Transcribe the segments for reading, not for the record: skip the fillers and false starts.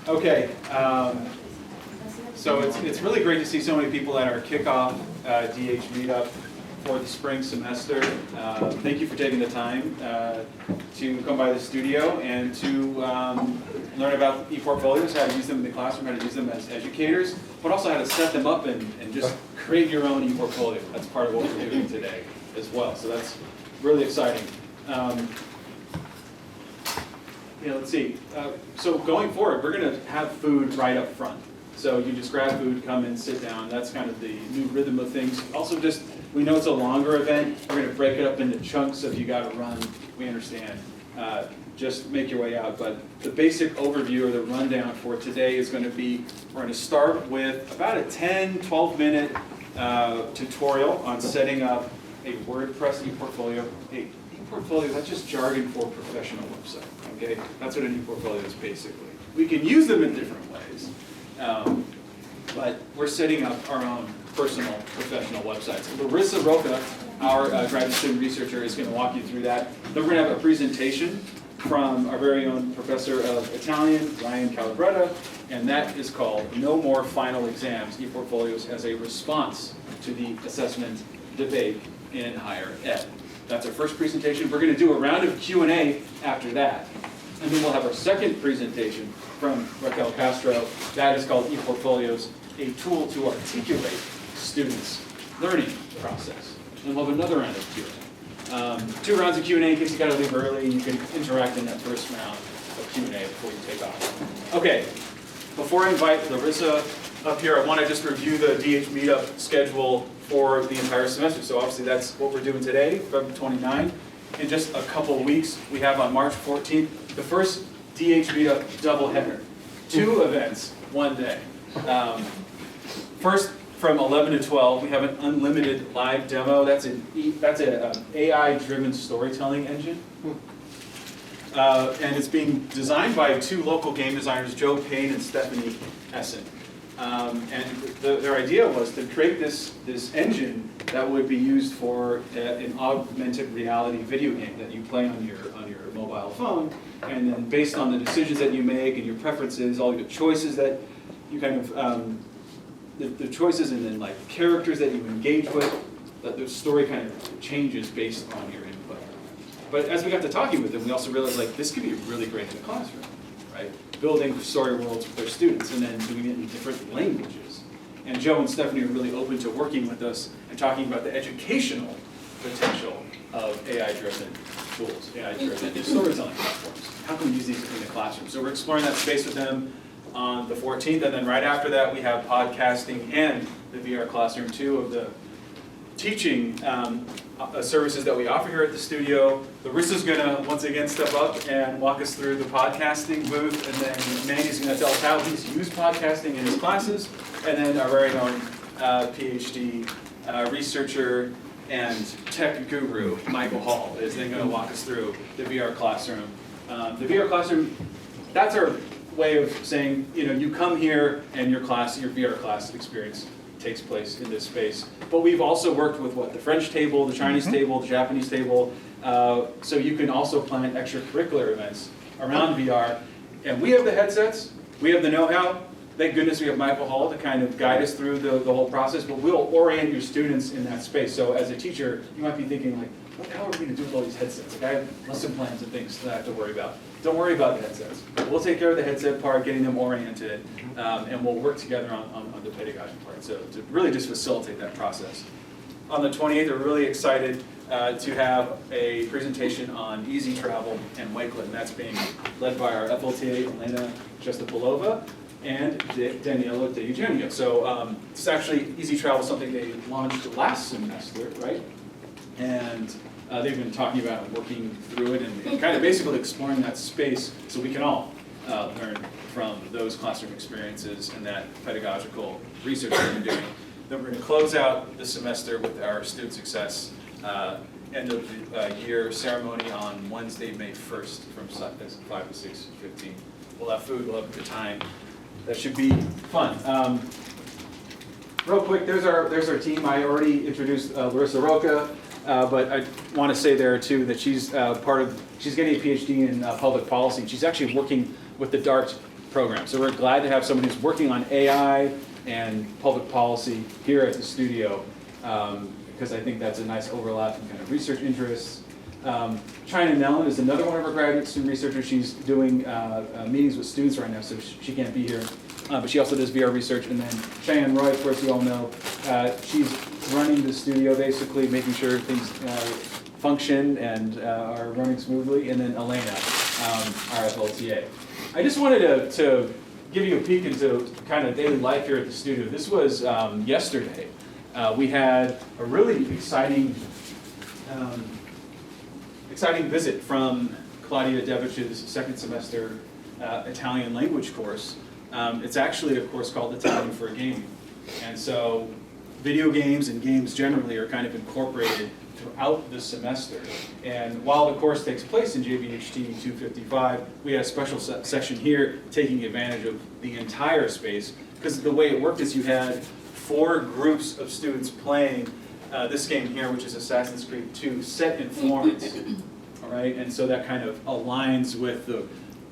Okay, so it's really great to see so many people at our kickoff DH meetup for the spring semester. Thank you for taking the time to come by the studio and to learn about ePortfolios, how to use them in the classroom, how to use them as educators, but also how to set them up and just create your own ePortfolio. That's part of what we're doing today as well. So that's really exciting. Let's see. So going forward, we're going to have food right up front. So you just grab food, come in, sit down. That's kind of the new rhythm of things. Also, just we know it's a longer event. We're going to break it up into chunks. So if you got to run, we understand. Just make your way out. But the basic overview or the rundown for today is going to be, we're going to start with about a 10, 12-minute tutorial on setting up a WordPress ePortfolio. Hey, ePortfolio, that's just jargon for professional website. Okay, that's what an ePortfolio is basically. We can use them in different ways, but we're setting up our own personal professional websites. Larissa Rocha, our graduate student researcher, is going to walk you through that. Then we're going to have a presentation from our very own professor of Italian, Ryan Calabretta, and that is called No More Final Exams, ePortfolios as a Response to the Assessment Debate in Higher Ed. That's our first presentation. We're going to do a round of Q&A after that. And then we'll have our second presentation from Raquel Castro. That is called ePortfolios, a tool to articulate students' learning process. And we'll have another round of Q&A. 2 rounds of Q&A in case you got to leave early. You can interact in that first round of Q&A before you take off. Okay, before I invite Larissa up here, I want to just review the DH meetup schedule for the entire semester. So obviously that's what we're doing today, February 29. In just a couple of weeks, we have on March 14th, the first DH meetup doubleheader. 2 events, 1 day. First, from 11 to 12, we have an unlimited live demo. That's an AI-driven storytelling engine. And it's being designed by 2 local game designers, Joe Payne and Stephanie Essen. And their idea was to create this engine that would be used for an augmented reality video game that you play on your mobile phone, and then based on the decisions that you make and your preferences, all your choices that you kind of the choices and then like characters that you engage with, that the story kind of changes based on your input. But as we got to talking with them, we also realized like this could be really great in the classroom, right? Building story worlds with their students and then doing it in different languages. And Joe and Stephanie are really open to working with us and talking about the educational potential of AI-driven tools, AI-driven storytelling platforms. How can we use these in the classroom? So we're exploring that space with them on the 14th, and then right after that we have podcasting and the VR Classroom 2 of the teaching services that we offer here at the studio. Larissa's going to once again step up and walk us through the podcasting booth, and then Mandy's going to tell us how he's used podcasting in his classes, and then our very own PhD researcher and tech guru, Michael Hall, is then going to walk us through the VR Classroom. The VR Classroom, that's our way of saying, you come here and your VR class experience takes place in this space. But we've also worked with the French table, the Chinese table, the Japanese table, so you can also plan extracurricular events around VR. And we have the headsets, we have the know-how. Thank goodness we have Michael Hall to kind of guide us through the whole process, but we'll orient your students in that space. So as a teacher, you might be thinking like, what the hell are we going to do with all these headsets? Like I have lesson plans and things that I have to worry about. Don't worry about the headsets. We'll take care of the headset part, getting them oriented, and we'll work together on the pedagogy part. So to really just facilitate that process. On the 28th, we're really excited to have a presentation on easy travel and Wakelet, and that's being led by our FLTA, Elena Jestopolova, and Daniela De Eugenio. So it's actually easy travel, something they launched last semester, right? And they've been talking about working through it and kind of basically exploring that space so we can all learn from those classroom experiences and that pedagogical research that we've been doing. Then we're going to close out the semester with our Student Success end of the year ceremony on Wednesday, May 1st from 5 to 6:15. We'll have food, we'll have a good time. That should be fun. Real quick, there's our team. I already introduced Larissa Rocha. but I want to say there too that she's she's getting a PhD in public policy. She's actually working with the DART program. So we're glad to have someone who's working on AI and public policy here at the studio, because I think that's a nice overlap in kind of research interests. China Nellen is another one of our graduate student researchers. She's doing meetings with students right now, so she can't be here. But she also does VR research. And then Cheyenne Roy, of course, you all know, she's running the studio, basically, making sure things function and are running smoothly. And then Elena, our FLTA. I just wanted to give you a peek into kind of daily life here at the studio. This was yesterday. We had a really exciting visit from Claudia Devich's second semester Italian language course. It's actually a course called Italian for Gaming. And so video games and games generally are kind of incorporated throughout the semester. And while the course takes place in JVHT 255, we had a special section here taking advantage of the entire space, because the way it worked is you had 4 groups of students playing this game here, which is Assassin's Creed 2, set in Florence. All right, and so that kind of aligns with the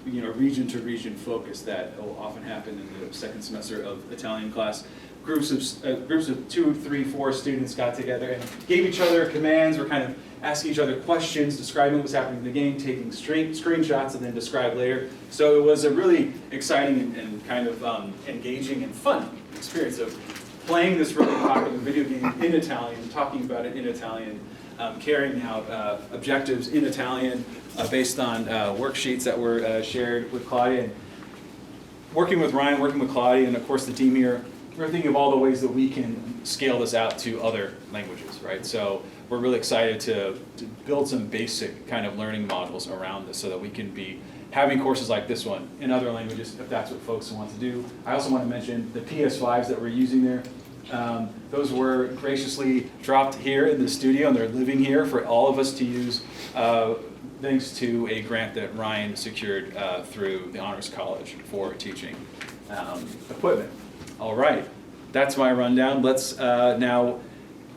region to region focus that will often happen in the second semester of Italian class. Groups of 2, 3, 4 students got together and gave each other commands, or kind of asking each other questions, describing what was happening in the game, taking screenshots, and then describe later. So it was a really exciting and kind of engaging and fun experience of playing this really popular video game in Italian, talking about it in Italian, carrying out objectives in Italian based on worksheets that were shared with Claudia, and working with Ryan, working with Claudia, and of course the team here. We're thinking of all the ways that we can scale this out to other languages, right? So we're really excited to build some basic kind of learning modules around this so that we can be having courses like this one in other languages if that's what folks want to do. I also want to mention the PS5s that we're using there. Those were graciously dropped here in the studio, and they're living here for all of us to use, thanks to a grant that Ryan secured through the Honors College for teaching equipment. All right, that's my rundown. Let's now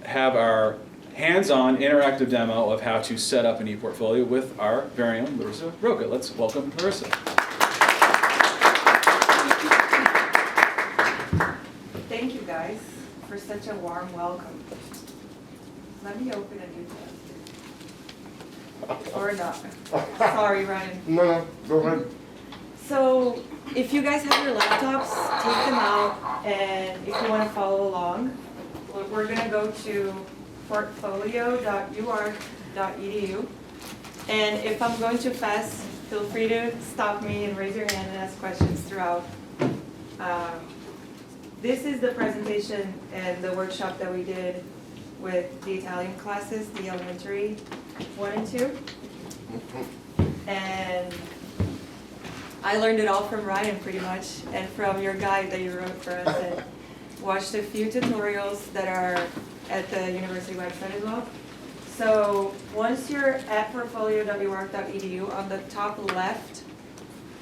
have our hands-on interactive demo of how to set up an ePortfolio with our very own Larissa Rocha. Let's welcome Larissa. Thank you guys for such a warm welcome. Let me open a new tab. Or not. Sorry, Ryan. No, go ahead. So if you guys have your laptops, take them out, and if you want to follow along, we're going to go to portfolio.uark.edu. And if I'm going too fast, feel free to stop me and raise your hand and ask questions throughout. This is the presentation and the workshop that we did with the Italian classes, the elementary 1 and 2. And I learned it all from Ryan pretty much, and from your guide that you wrote for us, and watched a few tutorials that are at the university website as well. So once you're at portfolio.uark.edu, on the top left,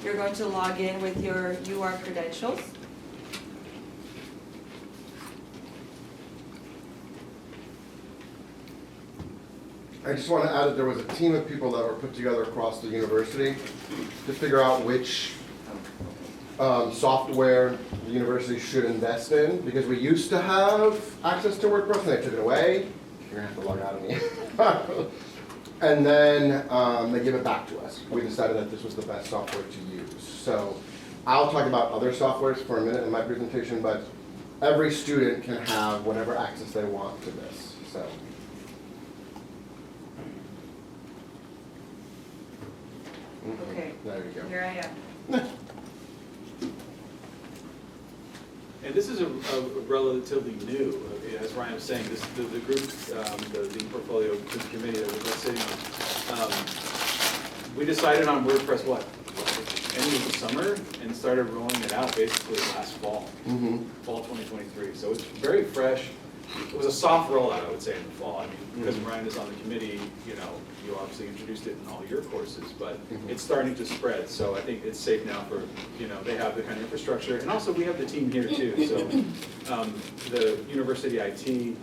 you're going to log in with your UARK credentials. I just want to add that there was a team of people that were put together across the university to figure out which software the university should invest in, because we used to have access to WordPress and they took it away. You're going to have to log out of me. And then they give it back to us. We decided that this was the best software to use. So I'll talk about other softwares for a minute in my presentation, but every student can have whatever access they want to this. So. Okay, there you go. Here I am. And this is a relatively new, as Ryan was saying, the group, the portfolio committee that we're sitting on, we decided on WordPress, end of the summer, and started rolling it out basically last fall, fall 2023. So it's very fresh. It was a soft rollout, I would say, in the fall. I mean, because Ryan is on the committee, you obviously introduced it in all your courses, but it's starting to spread. So I think it's safe now for, they have the kind of infrastructure. And also we have the team here too. So the university IT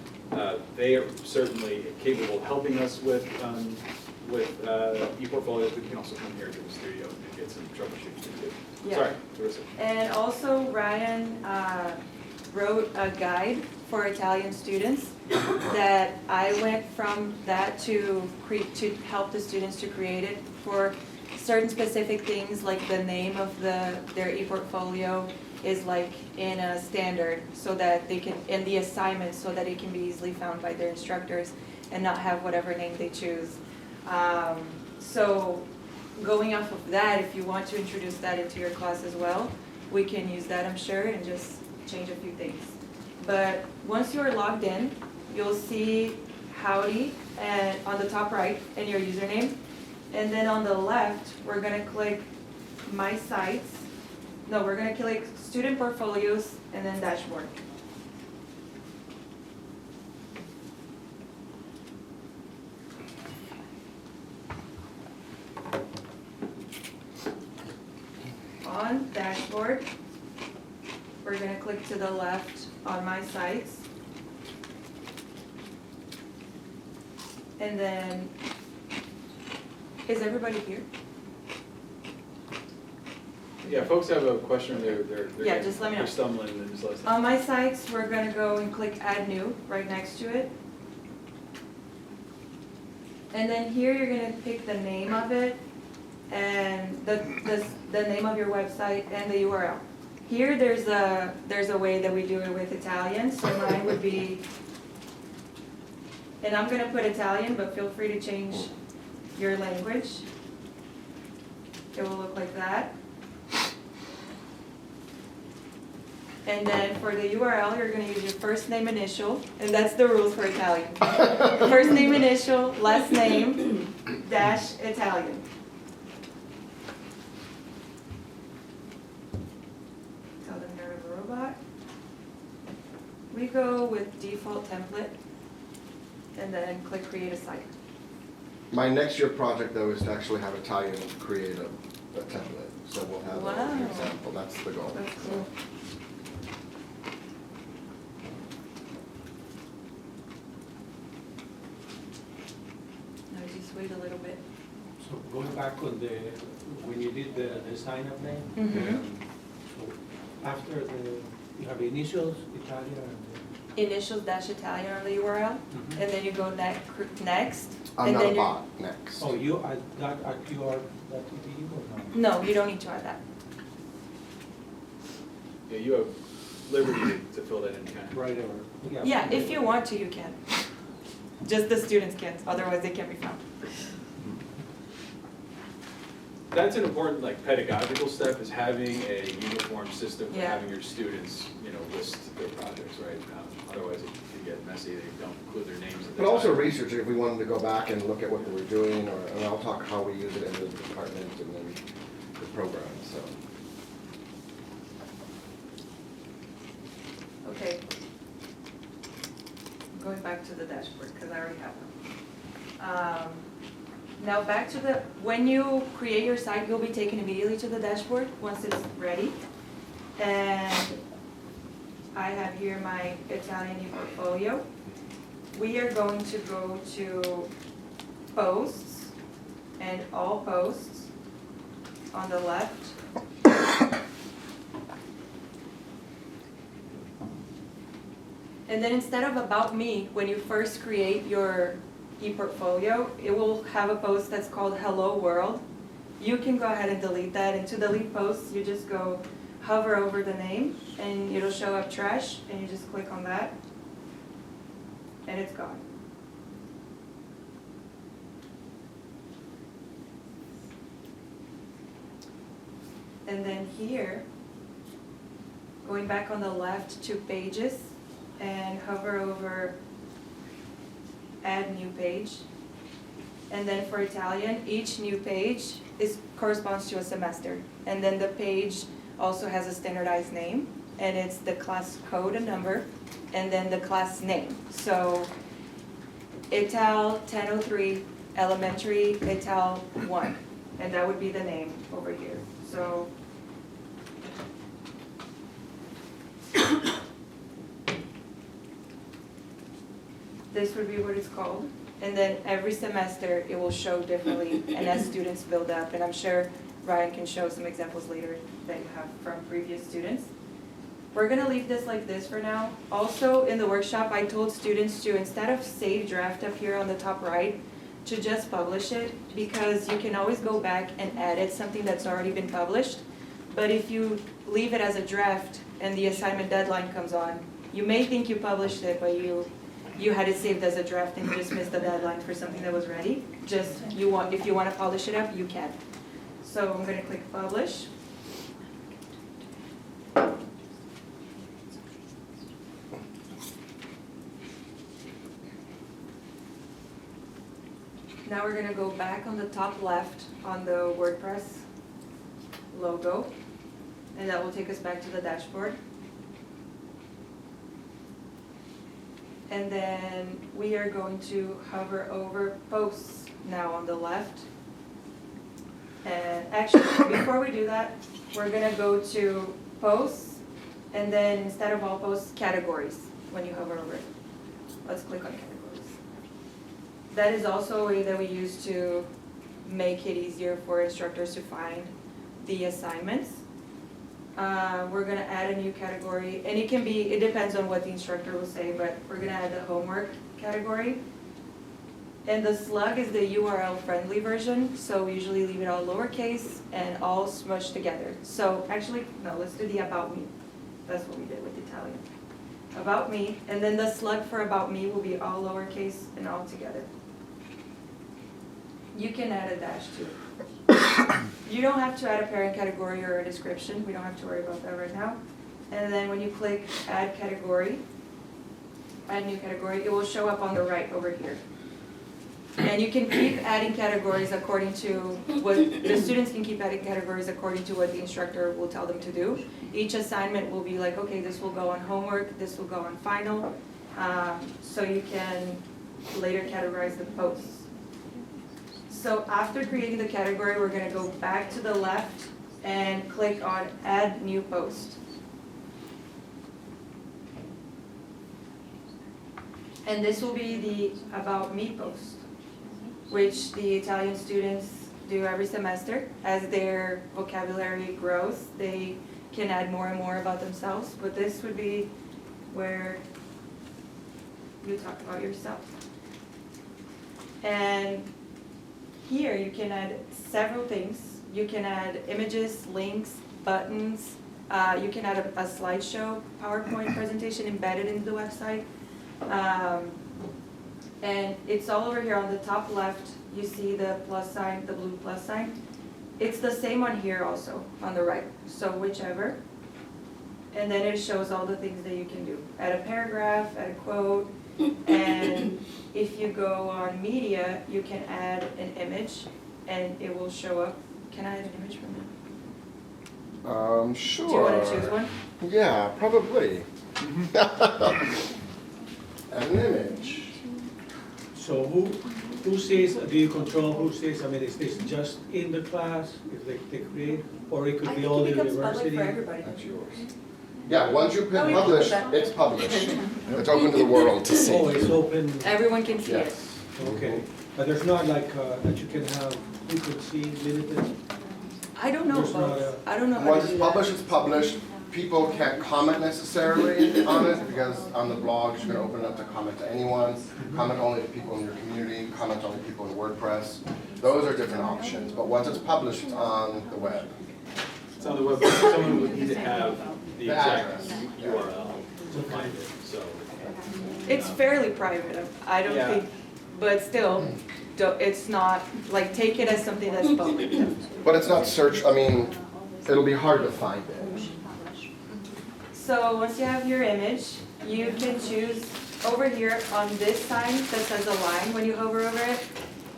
They are certainly capable of helping us with ePortfolios, but you can also come here to the studio and get some troubleshooting too. Yeah. Sorry, Larissa. And also Ryan wrote a guide for Italian students that I went from that to help the students to create it for certain specific things, like the name of their ePortfolio is like in a standard, so that they can, in the assignment, so that it can be easily found by their instructors and not have whatever name they choose. So going off of that, if you want to introduce that into your class as well, we can use that, I'm sure, and just change a few things. But once you're logged in, you'll see Howdy and on the top right and your username. And then on the left, we're gonna click My Sites. No, we're gonna click Student Portfolios and then Dashboard. On Dashboard, we're gonna click to the left on My Sites. And then, is everybody here? Yeah, folks have a question, Yeah, just let me know. they're stumbling, and just let us know. On My Sites, we're gonna go and click Add New right next to it. And then here you're gonna pick the name of it and the name of your website and the URL. Here there's a way that we do it with Italian, so mine would be, and I'm gonna put Italian, but feel free to change your language. It will look like that. And then for the URL, you're gonna use your first name initial, and that's the rules for Italian. First name initial, last name, dash Italian. Tell them you're a robot. We go with default template, and then click create a site. My next year project though is to actually have Italian create a template, so we'll have an Wow. example, that's the goal. That's cool. Now just wait a little bit. So going back on when you did the sign up name, Mhm. so after you have initials, Italian, Initials dash Italian on the URL, Mhm. and then you go next. I'm and not then a you're- bot, next. oh, you add that at QR.edu or No, no? you don't need to add that. Yeah, you have liberty to fill that in, kind of. Right, or, Yeah, if you want to, you can. Just the students can't, otherwise they can't be found. That's an important, like, pedagogical step, is having a uniform system for Yeah. having your students, list their projects, right? Otherwise, it can get messy, they don't include their names at the But also time. researching, if we wanted to go back and look at what they were doing, and I'll talk how we use it in the department and then the program, so. Okay. Going back to the dashboard, because I already have them. Now back to when you create your site, you'll be taken immediately to the dashboard once it's ready. And I have here my Italian ePortfolio. We are going to go to posts and all posts on the left. And then instead of about me, when you first create your ePortfolio, it will have a post that's called Hello World. You can go ahead and delete that, and to delete posts, you just go hover over the name, and it'll show up trash, and you just click on that, and it's gone. And then here, going back on the left to pages, and hover over add new page. And then for Italian, each new page corresponds to a semester. And then the page also has a standardized name, and it's the class code and number, and then the class name. So Ital 1003 Elementary Ital 1, and that would be the name over here. So this would be what it's called. And then every semester, it will show differently, and as students build up, and I'm sure Ryan can show some examples later that you have from previous students. We're gonna leave this like this for now. Also, in the workshop, I told students to, instead of save draft up here on the top right, to just publish it, because you can always go back and edit something that's already been published. But if you leave it as a draft and the assignment deadline comes on, you may think you published it, but you had it saved as a draft and you just missed the deadline for something that was ready. Just, if you want to polish it up, you can. So I'm gonna click publish. Now we're gonna go back on the top left on the WordPress logo, and that will take us back to the dashboard. And then we are going to hover over posts now on the left. And actually, before we do that, we're gonna go to posts, and then instead of all posts, categories when you hover over it. Let's click on categories. That is also a way that we use to make it easier for instructors to find the assignments. We're gonna add a new category, and it depends on what the instructor will say, but we're gonna add the homework category. And the slug is the URL friendly version, so we usually leave it all lowercase and all smushed together. So actually, no, let's do the about me. That's what we did with Italian. About me, and then the slug for about me will be all lowercase and all together. You can add a dash too. You don't have to add a parent category or a description. We don't have to worry about that right now. And then when you click add category, add new category, it will show up on the right over here. And you can keep adding categories according to what, the students can keep adding categories according to what the instructor will tell them to do. Each assignment will be like, okay, this will go on homework, this will go on final, so you can later categorize the posts. So after creating the category, we're gonna go back to the left and click on add new post. And this will be the about me post, which the Italian students do every semester. As their vocabulary grows, they can add more and more about themselves, but this would be where you talk about yourself. And here you can add several things. You can add images, links, buttons. You can add a slideshow, PowerPoint presentation embedded into the website. And it's all over here on the top left. You see the plus sign, the blue plus sign. It's the same on here also, on the right. So whichever. And then it shows all the things that you can do. Add a paragraph, add a quote, and if you go on media, you can add an image and it will show up. Can I add an image from it? Sure. Do you want to choose one? Yeah, probably. An image. So who says, do you control who says, I mean, is this just in the class, if they create, or it could be all the I think it becomes public university? for everybody. That's yours. Yeah, once you Oh, hit we publish, can put that. it's published. It's open to the world to see. Oh, it's open, Everyone can see it. Yes. okay. But there's not like, that you can have, who could see limited? I don't know There's not both. I don't know how to Once do it's that. published, it's published. People can't comment necessarily on it because on the blogs, you're gonna open it up to comment to anyone. Comment only to people in your community, comment only to people in WordPress. Those are different options, but once it's published, it's on the web. It's on the web, but someone would need to have the The exact address. URL to find it, so. It's fairly private. I don't Yeah. think, but still, it's not, like, take it as something that's public. But it's not search, I mean, it'll be hard to find it. So once you have your image, you can choose over here on this sign that says align. When you hover over it,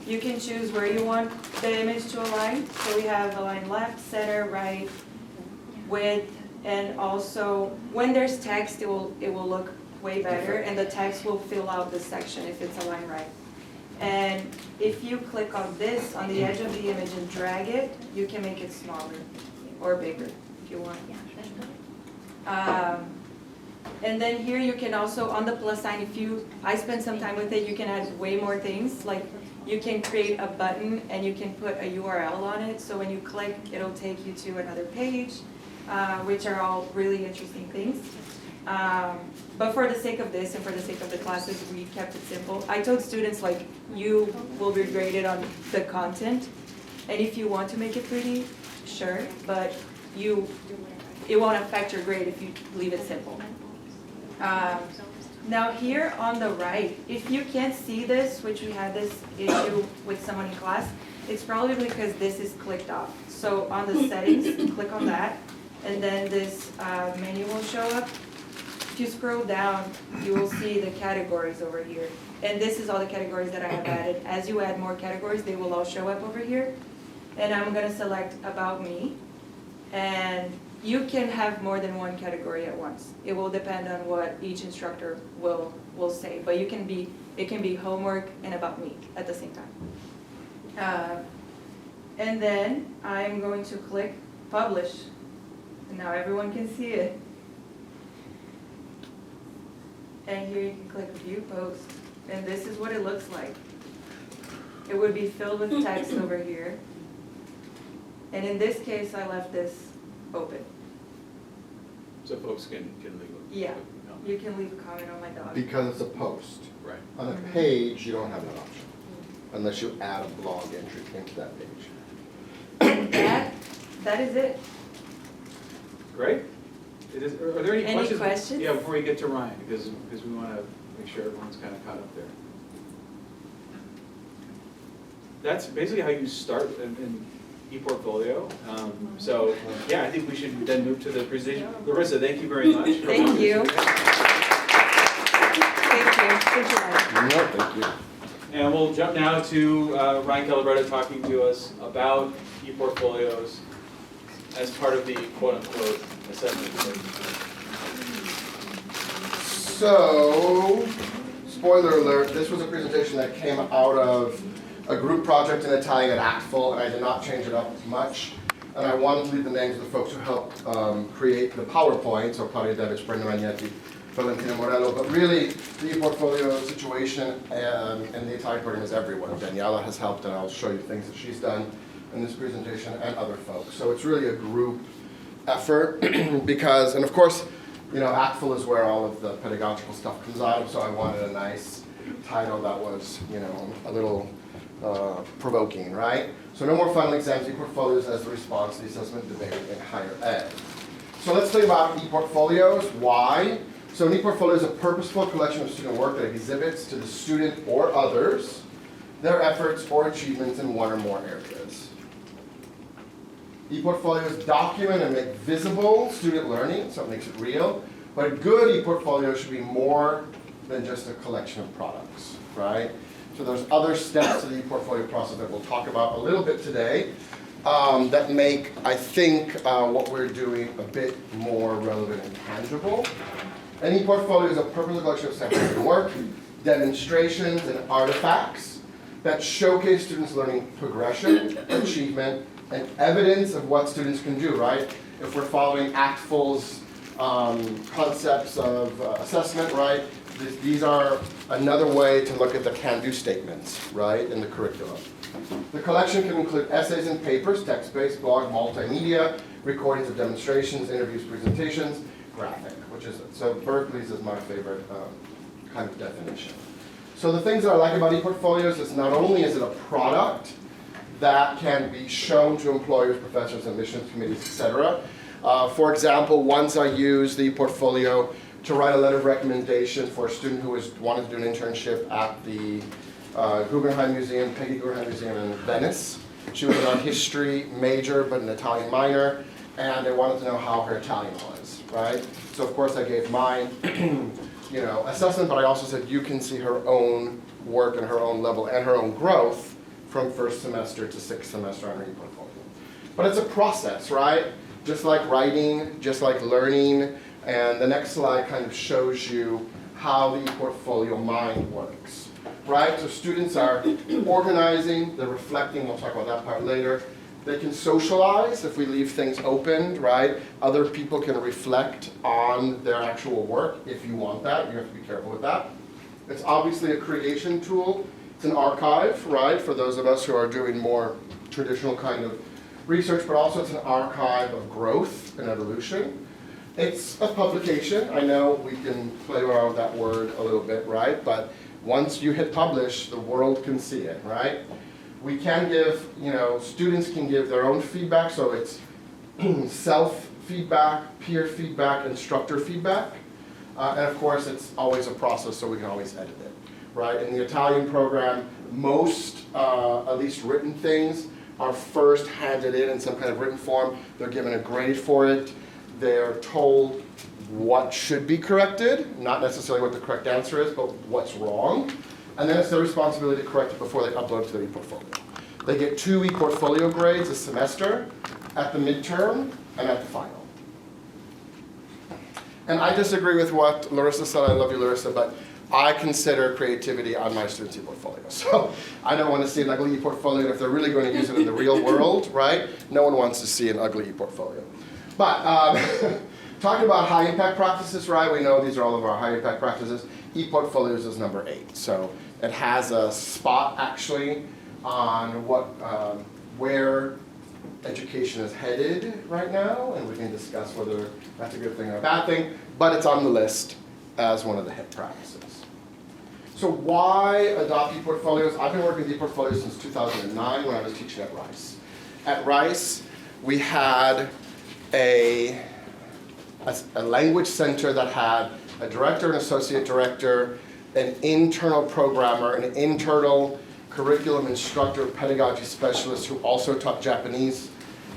you can choose where you want the image to align. So we have align left, center, right, width, and also when there's text, it will look way better, and the text will fill out this section if it's aligned right. And if you click on this on the edge of the image and drag it, you can make it smaller or bigger if you want. And then here you can also, on the plus sign, I spend some time with it, you can add way more things. Like you can create a button and you can put a URL on it. So when you click, it'll take you to another page, which are all really interesting things. But for the sake of this and for the sake of the classes, we kept it simple. I told students, like, you will be graded on the content. And if you want to make it pretty, sure, but it won't affect your grade if you leave it simple. Now here on the right, if you can't see this, which we had this issue with someone in class, it's probably because this is clicked off. So on the settings, click on that, and then this menu will show up. If you scroll down, you will see the categories over here. And this is all the categories that I have added. As you add more categories, they will all show up over here. And I'm gonna select About Me. And you can have more than one category at once. It will depend on what each instructor will say, but it can be homework and About Me at the same time. And then I'm going to click Publish. And now everyone can see it. And here you can click View Post. And this is what it looks like. It would be filled with text over here. And in this case, I left this open. So folks can leave a Yeah, comment. you can leave a comment on my dog. Because it's a post. Right. On a page, you don't have that option, unless you add a blog entry into that page. That is it. Great. Are there any Any questions? questions? Yeah, before we get to Ryan, because we want to make sure everyone's kind of caught up there. That's basically how you start in ePortfolio. So, yeah, I think we should then move to the presentation. Larissa, thank you very much. Thank you. Thank you. Thank you, Ryan. No, thank you. And we'll jump now to Ryan Calabretta talking to us about ePortfolios as part of the quote-unquote assessment. So, spoiler alert, this was a presentation that came out of a group project in Italian at ACTFL, and I did not change it up much. And I wanted to leave the names of the folks who helped create the PowerPoint, so Claudia Devic, Brenda Magnetti, Valentina Morello, but really the ePortfolio situation and the Italian program is everyone. Daniela has helped, and I'll show you things that she's done in this presentation, and other folks. So it's really a group effort because, and of course, you know, ACTFL is where all of the pedagogical stuff comes out of, so I wanted a nice title that was, you know, a little provoking, right? So no more final exams, ePortfolios as the response to the assessment debate in higher ed. So let's think about ePortfolios. Why? So an ePortfolio is a purposeful collection of student work that exhibits to the student or others their efforts or achievements in one or more areas. ePortfolios document and make visible student learning, so it makes it real. But a good ePortfolio should be more than just a collection of products, right? So there's other steps to the ePortfolio process that we'll talk about a little bit today that make, I think, what we're doing a bit more relevant and tangible. An ePortfolio is a purposeful collection of samples of work, demonstrations, and artifacts that showcase students' learning progression, achievement, and evidence of what students can do, right? If we're following ACTFL's concepts of assessment, right? These are another way to look at the can-do statements, right, in the curriculum. The collection can include essays and papers, text-based, blog, multimedia, recordings of demonstrations, interviews, presentations, graphic, which is, so Berkeley's is my favorite kind of definition. So the things that I like about ePortfolios is not only is it a product that can be shown to employers, professors, admissions committees, etc. For example, once I used the ePortfolio to write a letter of recommendation for a student who wanted to do an internship at the Guggenheim Museum, Peggy Guggenheim Museum in Venice. She was an art history major, but an Italian minor, and they wanted to know how her Italian was, right? So of course I gave mine, you know, assessment, but I also said you can see her own work and her own level and her own growth from first semester to sixth semester on her ePortfolio. But it's a process, right? Just like writing, just like learning, and the next slide kind of shows you how the ePortfolio mind works, right? So students are organizing, they're reflecting, we'll talk about that part later, They can socialize if we leave things open, right? Other people can reflect on their actual work if you want that. You have to be careful with that. It's obviously a creation tool. It's an archive, right, for those of us who are doing more traditional kind of research, but also it's an archive of growth and evolution. It's a publication. I know we can play around with that word a little bit, right? But once you hit publish, the world can see it, right? We can give, students can give their own feedback, so it's self-feedback, peer feedback, instructor feedback. And of course, it's always a process, so we can always edit it, right? In the Italian program, most, at least written things, are first handed in some kind of written form. They're given a grade for it. They're told what should be corrected, not necessarily what the correct answer is, but what's wrong. And then it's their responsibility to correct it before they upload to their ePortfolio. They get 2 ePortfolio grades a semester, at the midterm and at the final. And I disagree with what Larissa said. I love you, Larissa, but I consider creativity on my students' ePortfolio. So I don't want to see an ugly ePortfolio. If they're really going to use it in the real world, right? No one wants to see an ugly ePortfolio. But talking about high impact practices, right? We know these are all of our high impact practices. ePortfolios is number 8. So it has a spot actually on what, where education is headed right now, and we can discuss whether that's a good thing or a bad thing, but it's on the list as one of the hit practices. So why adopt ePortfolios? I've been working with ePortfolios since 2009 when I was teaching at Rice. At Rice, we had a language center that had a director, an associate director, an internal programmer, an internal curriculum instructor, pedagogy specialist who also taught Japanese.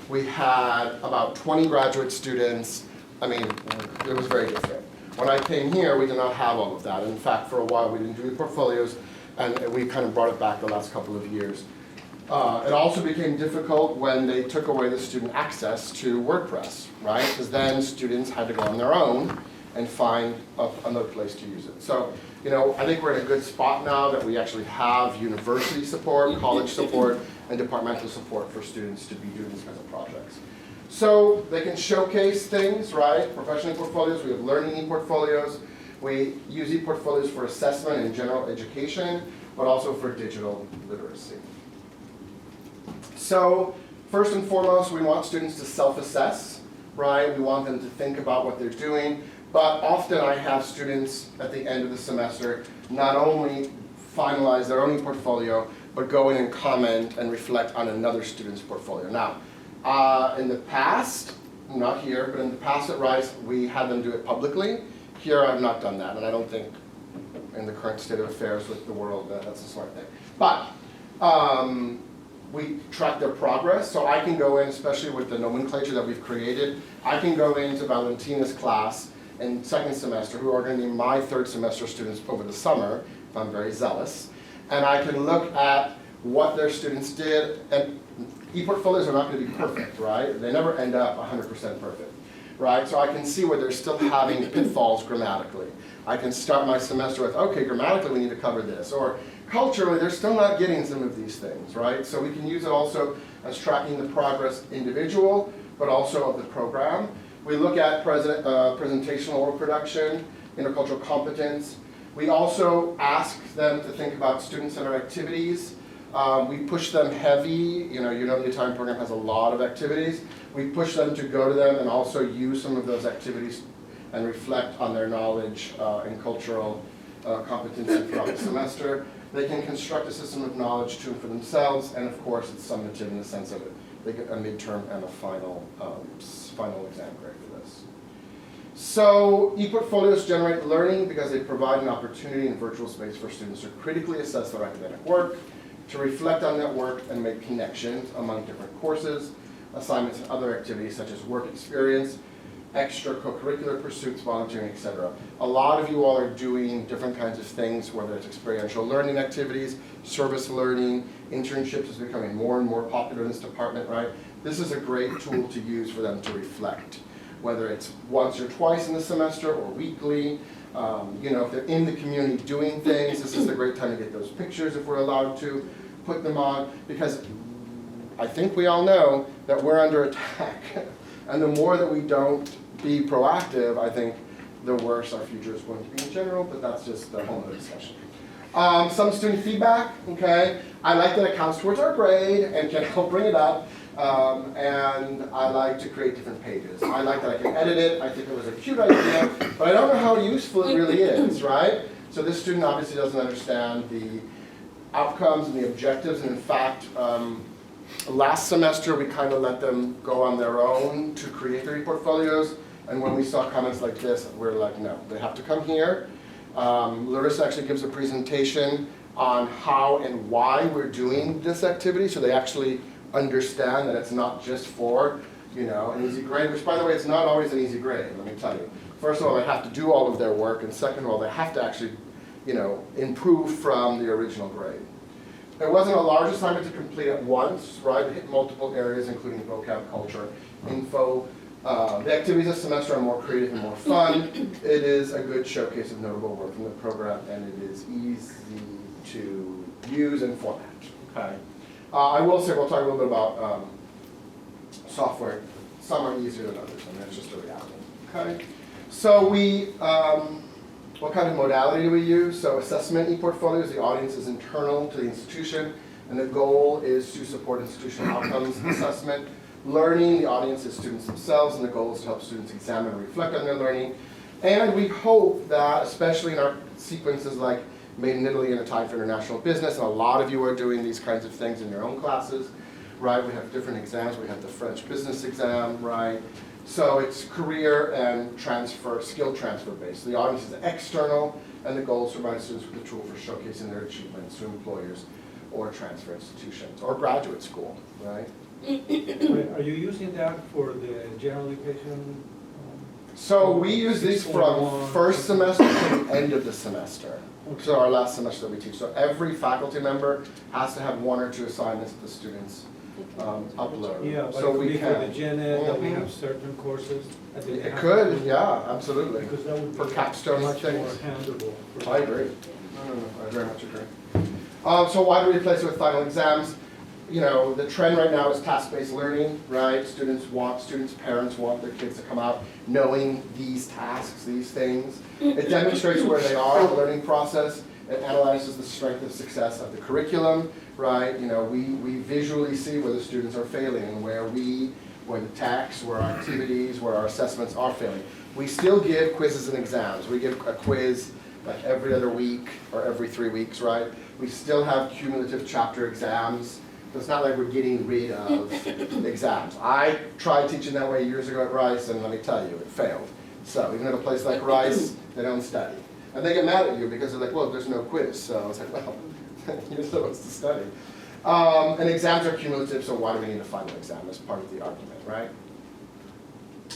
We had about 20 graduate students. I mean, it was very different. When I came here, we did not have all of that. In fact, for a while, we didn't do ePortfolios, and we kind of brought it back the last couple of years. It also became difficult when they took away the student access to WordPress, right? Because then students had to go on their own and find another place to use it. So, I think we're in a good spot now that we actually have university support, college support, and departmental support for students to be doing these kinds of projects. So they can showcase things, right? Professional ePortfolios, we have learning ePortfolios. We use ePortfolios for assessment and general education, but also for digital literacy. So first and foremost, we want students to self-assess, right? We want them to think about what they're doing. But often I have students at the end of the semester not only finalize their own ePortfolio, but go in and comment and reflect on another student's portfolio. Now, in the past, not here, but in the past at Rice, we had them do it publicly. Here I've not done that, and I don't think in the current state of affairs with the world that's a smart thing. But we track their progress, so I can go in, especially with the nomenclature that we've created, I can go into Valentina's class in second semester, who are going to be my third semester students over the summer, if I'm very zealous, and I can look at what their students did, and ePortfolios are not going to be perfect, right? They never end up 100% perfect, right? So I can see where they're still having pitfalls grammatically. I can start my semester with, okay, grammatically we need to cover this, or culturally they're still not getting some of these things, right? So we can use it also as tracking the progress individual, but also of the program. We look at presentational oral production, intercultural competence. We also ask them to think about student-centered activities. We push them heavy, the Italian program has a lot of activities. We push them to go to them and also use some of those activities and reflect on their knowledge and cultural competency throughout the semester. They can construct a system of knowledge too for themselves, and of course it's summative in the sense of it. They get a midterm and a final exam grade for this. So ePortfolios generate learning because they provide an opportunity in virtual space for students to critically assess their academic work, to reflect on that work and make connections among different courses, assignments, and other activities such as work experience, extra co-curricular pursuits, volunteering, etc. A lot of you all are doing different kinds of things, whether it's experiential learning activities, service learning, internships is becoming more and more popular in this department, right? This is a great tool to use for them to reflect, whether it's once or twice in the semester or weekly. If they're in the community doing things, this is the great time to get those pictures if we're allowed to, put them on, because I think we all know that we're under attack. And the more that we don't be proactive, I think the worse our future is going to be in general, but that's just a whole other discussion. Some student feedback, okay? I like that it counts towards our grade and can help bring it up. And I like to create different pages. I like that I can edit it. I think it was a cute idea, but I don't know how useful it really is, right? So this student obviously doesn't understand the outcomes and the objectives, and in fact, last semester we kind of let them go on their own to create their ePortfolios, and when we saw comments like this, we're like, no, they have to come here. Larissa actually gives a presentation on how and why we're doing this activity, so they actually understand that it's not just for, you know, an easy grade, which by the way, it's not always an easy grade, let me tell you. First of all, they have to do all of their work, and second of all, they have to actually, you know, improve from the original grade. It wasn't a large assignment to complete at once, right? It hit multiple areas, including vocab, culture, info. The activities this semester are more creative and more fun. It is a good showcase of notable work from the program, and it is easy to use and format, okay? I will say, we'll talk a little bit about software. Some are easier than others, and that's just a reality, okay? So what kind of modality do we use? So assessment ePortfolios, the audience is internal to the institution, and the goal is to support institutional outcomes assessment. Learning, the audience is students themselves, and the goal is to help students examine and reflect on their learning. And we hope that, especially in our sequences like Made in Italy and A Time for International Business, and a lot of you are doing these kinds of things in your own classes, right? We have different exams. We have the French business exam, right? So it's career and transfer, skill transfer based. The audience is external, and the goal is to provide students with a tool for showcasing their achievements to employers or transfer institutions or graduate school, right? Are you using that for the general education? So we use these from first semester to the end of the semester. So our last semester that we teach. So every faculty member has to have one or two assignments that the students upload. Yeah, but so it could we be can. for the gen ed, that we have certain courses. That they It have could, to- yeah, absolutely. Because that would For be capstone much more things. handleable. I agree. No, I very much agree. So why do we replace it with final exams? You know, the trend right now is task-based learning, right? Students, parents want their kids to come out knowing these tasks, these things. It demonstrates where they are in the learning process. It analyzes the strength of success of the curriculum, right? You know, we visually see where the students are failing and where the tasks, where our activities, where our assessments are failing. We still give quizzes and exams. We give a quiz like every other week or every 3 weeks, right? We still have cumulative chapter exams. It's not like we're getting rid of exams. I tried teaching that way years ago at Rice, and let me tell you, it failed. So even at a place like Rice, they don't study. And they get mad at you because they're like, well, there's no quiz. So it's like, well, you're supposed to study. And exams are cumulative, so why do we need a final exam? That's part of the argument, right?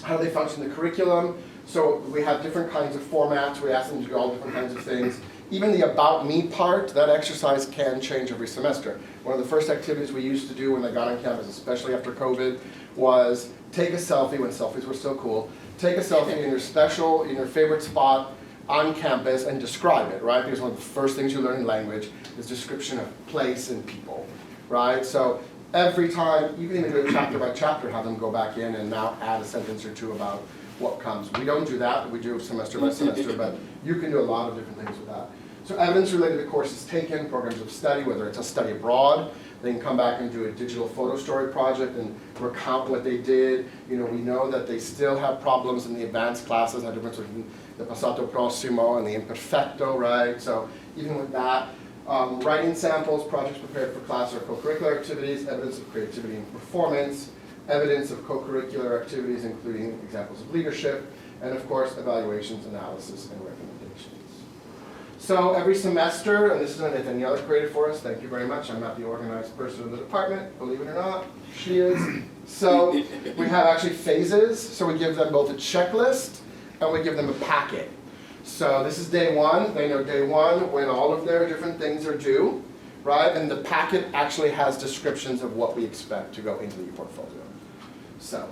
How do they function in the curriculum? So we have different kinds of formats. We ask them to do all different kinds of things. Even the About Me part, that exercise can change every semester. One of the first activities we used to do when they got on campus, especially after COVID, was take a selfie, when selfies were still cool, take a selfie in your favorite spot on campus and describe it, right? Because one of the first things you learn in language is description of place and people, right? So every time, you can even do it chapter by chapter, have them go back in and now add a sentence or two about what comes. We don't do that, we do semester by semester, but you can do a lot of different things with that. So evidence related to courses taken, programs of study, whether it's a study abroad, they can come back and do a digital photo story project and recount what they did. You know, we know that they still have problems in the advanced classes, the difference between the passato prossimo and the imperfecto, right? So even with that, writing samples, projects prepared for class or co-curricular activities, evidence of creativity and performance, evidence of co-curricular activities, including examples of leadership, and of course, evaluations, analysis, and recommendations. So every semester, and this is what Daniela created for us, thank you very much. I'm not the organized person in the department, believe it or not, she is. So we have actually phases, so we give them both a checklist, and we give them a packet. So this is day one, they know day one when all of their different things are due, right? And the packet actually has descriptions of what we expect to go into the ePortfolio. So,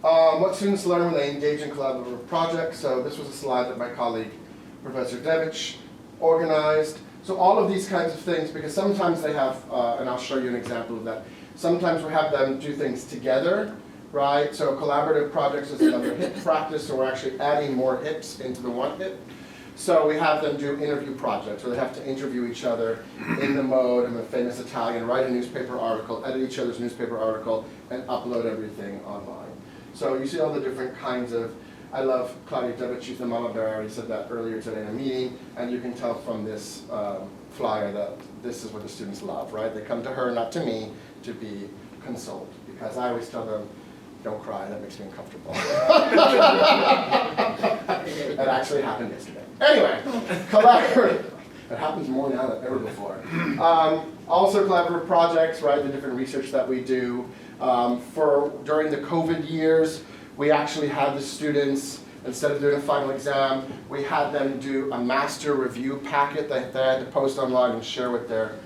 what students learn when they engage in collaborative projects. So this was a slide that my colleague, Professor Devich, organized. So all of these kinds of things, because sometimes they have, and I'll show you an example of that, sometimes we have them do things together, right? So collaborative projects is another HIP practice, so we're actually adding more HIPs into the one HIP. So we have them do interview projects, where they have to interview each other in the mode of a famous Italian, write a newspaper article, edit each other's newspaper article, and upload everything online. So you see all the different kinds of, I love Claudia Devitt, she's the mama bear, I already said that earlier today in a meeting, and you can tell from this flyer that this is what the students love, right? They come to her, not to me, to be consoled, because I always tell them, don't cry, that makes me uncomfortable. That actually happened yesterday. Anyway, collaborative. It happens more now than ever before. Also collaborative projects, right, the different research that we do. During the COVID years, we actually had the students, instead of doing a final exam, we had them do a master review packet that they had to post online and share with their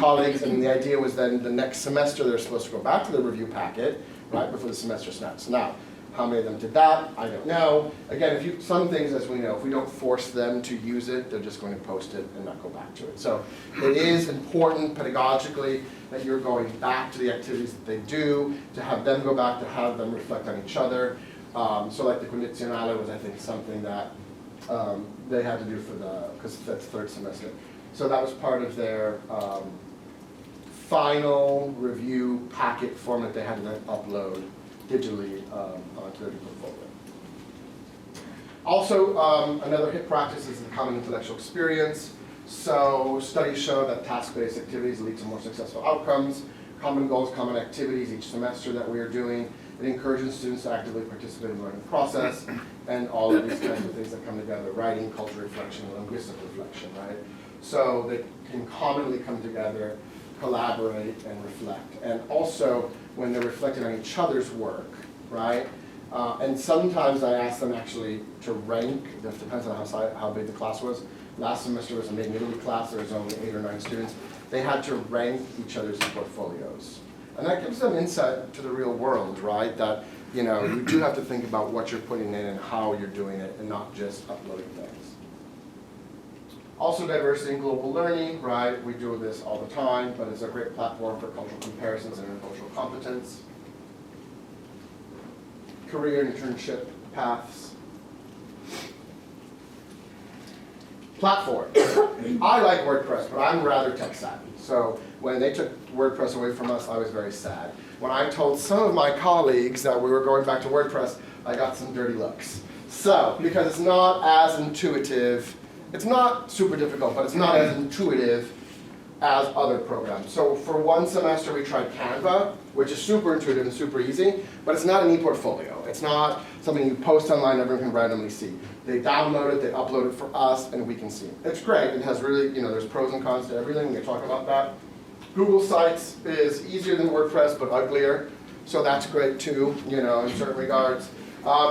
colleagues. And the idea was then the next semester they're supposed to go back to the review packet, right, before the semester starts. Now, how many of them did that? I don't know. Again, some things, as we know, if we don't force them to use it, they're just going to post it and not go back to it. So it is important pedagogically that you're going back to the activities that they do, to have them go back, to have them reflect on each other. So like the condizionale was, I think, something that they had to do because that's third semester. So that was part of their final review packet format they had to then upload digitally onto their ePortfolio. Also, another HIP practice is the common intellectual experience. So studies show that task-based activities lead to more successful outcomes. Common goals, common activities each semester that we are doing. It encourages students to actively participate in the learning process, and all of these kinds of things that come together, writing, cultural reflection, linguistic reflection, right? So they can commonly come together, collaborate, and reflect. And also, when they're reflecting on each other's work, right? And sometimes I ask them actually to rank, that depends on how big the class was. Last semester was a mid-Italy class, there was only 8 or 9 students. They had to rank each other's portfolios. And that gives them insight to the real world, right? That, you know, you do have to think about what you're putting in and how you're doing it, and not just uploading things. Also diversity and global learning, right? We do this all the time, but it's a great platform for cultural comparisons and intercultural competence. Career and internship paths. Platform. I like WordPress, but I'm rather tech savvy. So when they took WordPress away from us, I was very sad. When I told some of my colleagues that we were going back to WordPress, I got some dirty looks. So, because it's not as intuitive, it's not super difficult, but it's not as intuitive as other programs. So for one semester we tried Canva, which is super intuitive and super easy, but it's not an ePortfolio. It's not something you post online and everyone can randomly see. They download it, they upload it for us, and we can see it. It's great. It has really, you know, there's pros and cons to everything. We can talk about that. Google Sites is easier than WordPress, but uglier. So that's great too, you know, in certain regards.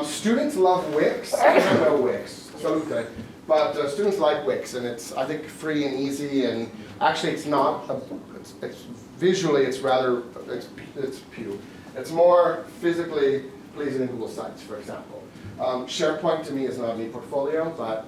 Students love Wix. I don't know Wix, salute. But students like Wix, and it's, I think, free and easy, and actually it's not, visually it's rather, it's pew. It's more physically pleasing than Google Sites, for example. SharePoint to me is not an ePortfolio, but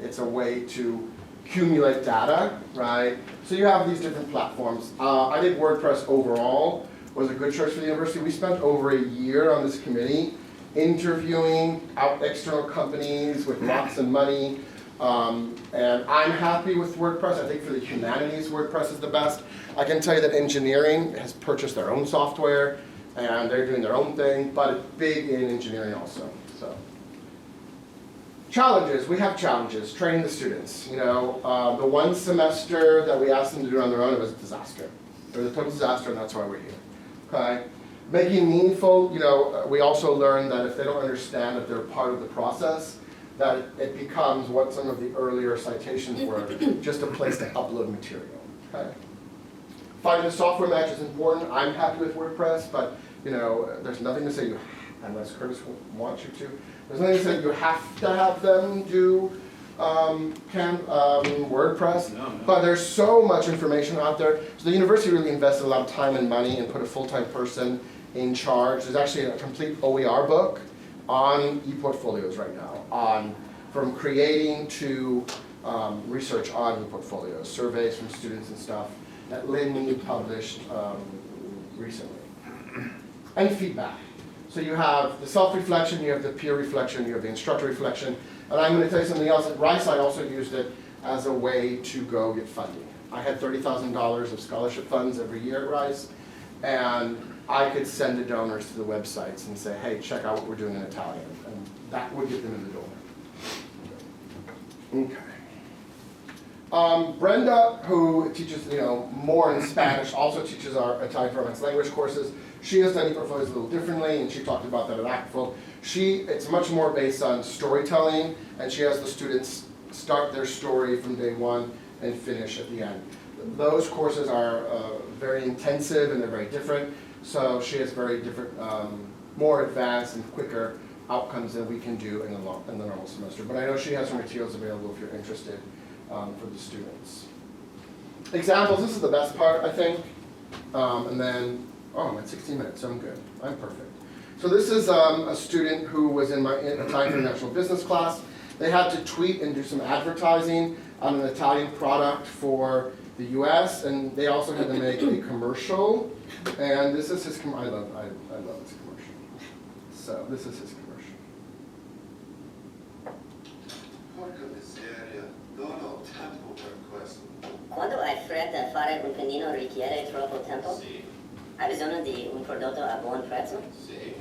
it's a way to accumulate data, right? So you have these different platforms. I think WordPress overall was a good choice for the university. We spent over a year on this committee interviewing external companies with lots of money. And I'm happy with WordPress. I think for the humanities, WordPress is the best. I can tell you that engineering has purchased their own software, and they're doing their own thing, but it's big in engineering also. So, challenges. We have challenges. Training the students. You know, the one semester that we asked them to do on their own, it was a disaster. It was a total disaster, and that's why we're here. Okay. Making meaningful. You know, we also learned that if they don't understand that they're part of the process, that it becomes what some of the earlier citations were, just a place to upload material. Okay? Finding a software match is important. I'm happy with WordPress, but you know, there's nothing to say you, unless Curtis wants you to, there's nothing to say you have to have them do WordPress, no. But there's so much information out there. So the university really invested a lot of time and money and put a full-time person in charge. There's actually a complete OER book on ePortfolios right now, on from creating to research on ePortfolios, surveys from students and stuff that Lynn published recently. And feedback. So you have the self-reflection, you have the peer reflection, you have the instructor reflection. And I'm going to tell you something else. At Rice, I also used it as a way to go get funding. I had $30,000 of scholarship funds every year at Rice, and I could send the donors to the websites and say, hey, check out what we're doing in Italian. And that would get them in the door. Okay. Brenda, who teaches more in Spanish, also teaches our Italian for Advanced Language courses. She has done ePortfolios a little differently, and she talked about that at ACTFL. It's much more based on storytelling, and she has the students start their story from day one and finish at the end. Those courses are very intensive and they're very different, so she has very different, more advanced and quicker outcomes than we can do in the normal semester. But I know she has some materials available if you're interested for the students. Examples, this is the best part, I think. And then, oh, I'm at 16 minutes, so I'm good. I'm perfect. So this is a student who was in my Italian International Business class. They had to tweet and do some advertising on an Italian product for the US, and they also had to make a commercial. And this is his, I love this commercial. So this is his commercial. Porca miseria, non ho tempo per questo. Quando hai fretta, fare un panino richiede troppo tempo? Sì, Hai bisogno di un prodotto a buon prezzo? sì,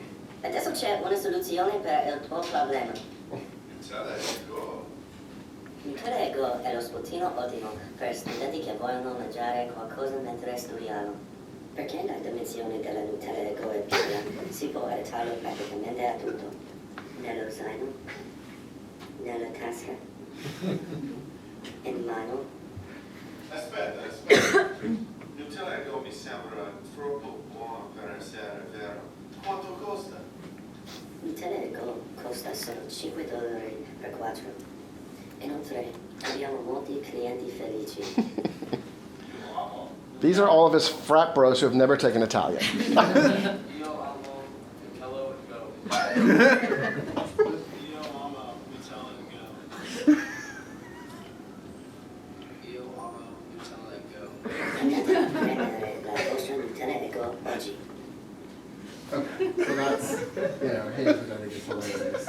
Adesso c'è una soluzione per il tuo problema. Ecco. Interego è lo spottino ottimo per studenti che vogliono mangiare qualcosa mentre studiano. Perché la dimensione della Nutella-Ego è piccola, si può adattarlo praticamente a tutto. Nello zaino, nella tasca, in mano. Aspetta. Nutella Ego mi sembra troppo buono per essere vero. Quanto costa? Nutella-Ego costa solo $5 per 4. Inoltre abbiamo molti clienti felici. These are all of his frat bros who have never taken Italian. Io amo Nutella and go. Io amo Nutella and go. Io amo Nutella and go. Andate a prendere la vostra Nutella-Ego oggi. Okay, so that's, his, which I think is hilarious.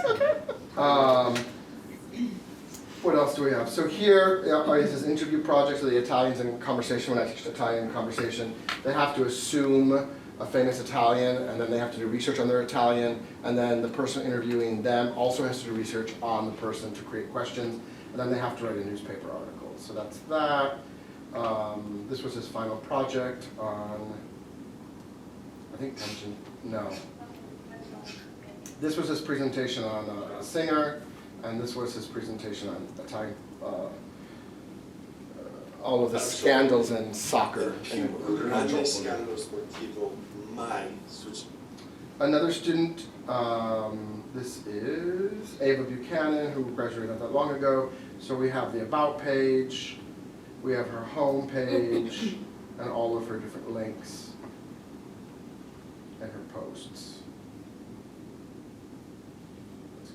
What else do we have? So here is his interview project for the Italians in conversation. When I teach Italian conversation, they have to assume a famous Italian, and then they have to do research on their Italian, and then the person interviewing them also has to do research on the person to create questions, and then they have to write a newspaper article. So that's that. This was his final project on, I think, tension. No. This was his presentation on a singer, and this was his presentation on Italian, all of the scandals in soccer. Grande scandalo sportivo mai successo. Another student, this is Ava Buchanan, who graduated not that long ago. So we have the About page, we have her home page, and all of her different links and her posts.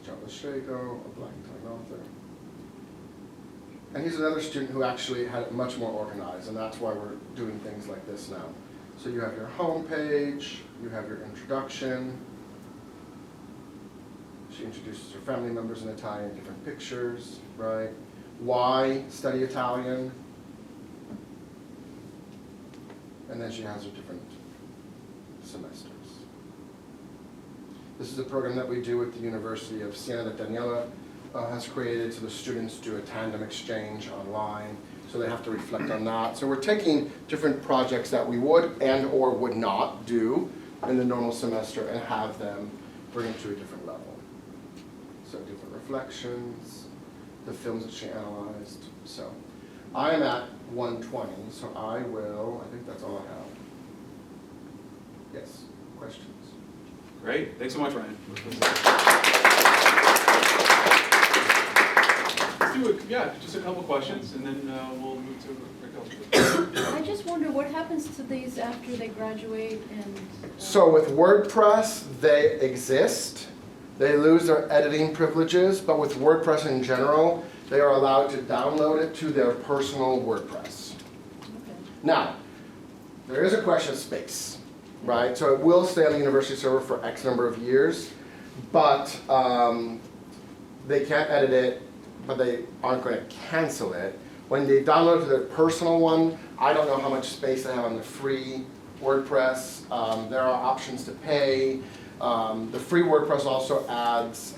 John Lashego, a black Italian author. And he's another student who actually had it much more organized, and that's why we're doing things like this now. So you have your home page, you have your introduction. She introduces her family members in Italian, different pictures, right? Why study Italian? And then she has her different semesters. This is a program that we do at the University of Siena that Daniela has created, so the students do a tandem exchange online, so they have to reflect on that. So we're taking different projects that we would and or would not do in the normal semester and have them bring it to a different level. So different reflections, the films that she analyzed. So I am at 1:20, so I think that's all I have. Yes, questions? Great, thanks so much, Ryan. Let's do just a couple questions, and then we'll move to Raquel. I just wonder what happens to these after they graduate and... So with WordPress, they exist. They lose their editing privileges, but with WordPress in general, they are allowed to download it to their personal WordPress. Now, there is a question of space, right? So it will stay on the university server for X number of years, but they can't edit it, but they aren't going to cancel it. When they download to their personal one, I don't know how much space they have on the free WordPress. There are options to pay. The free WordPress also adds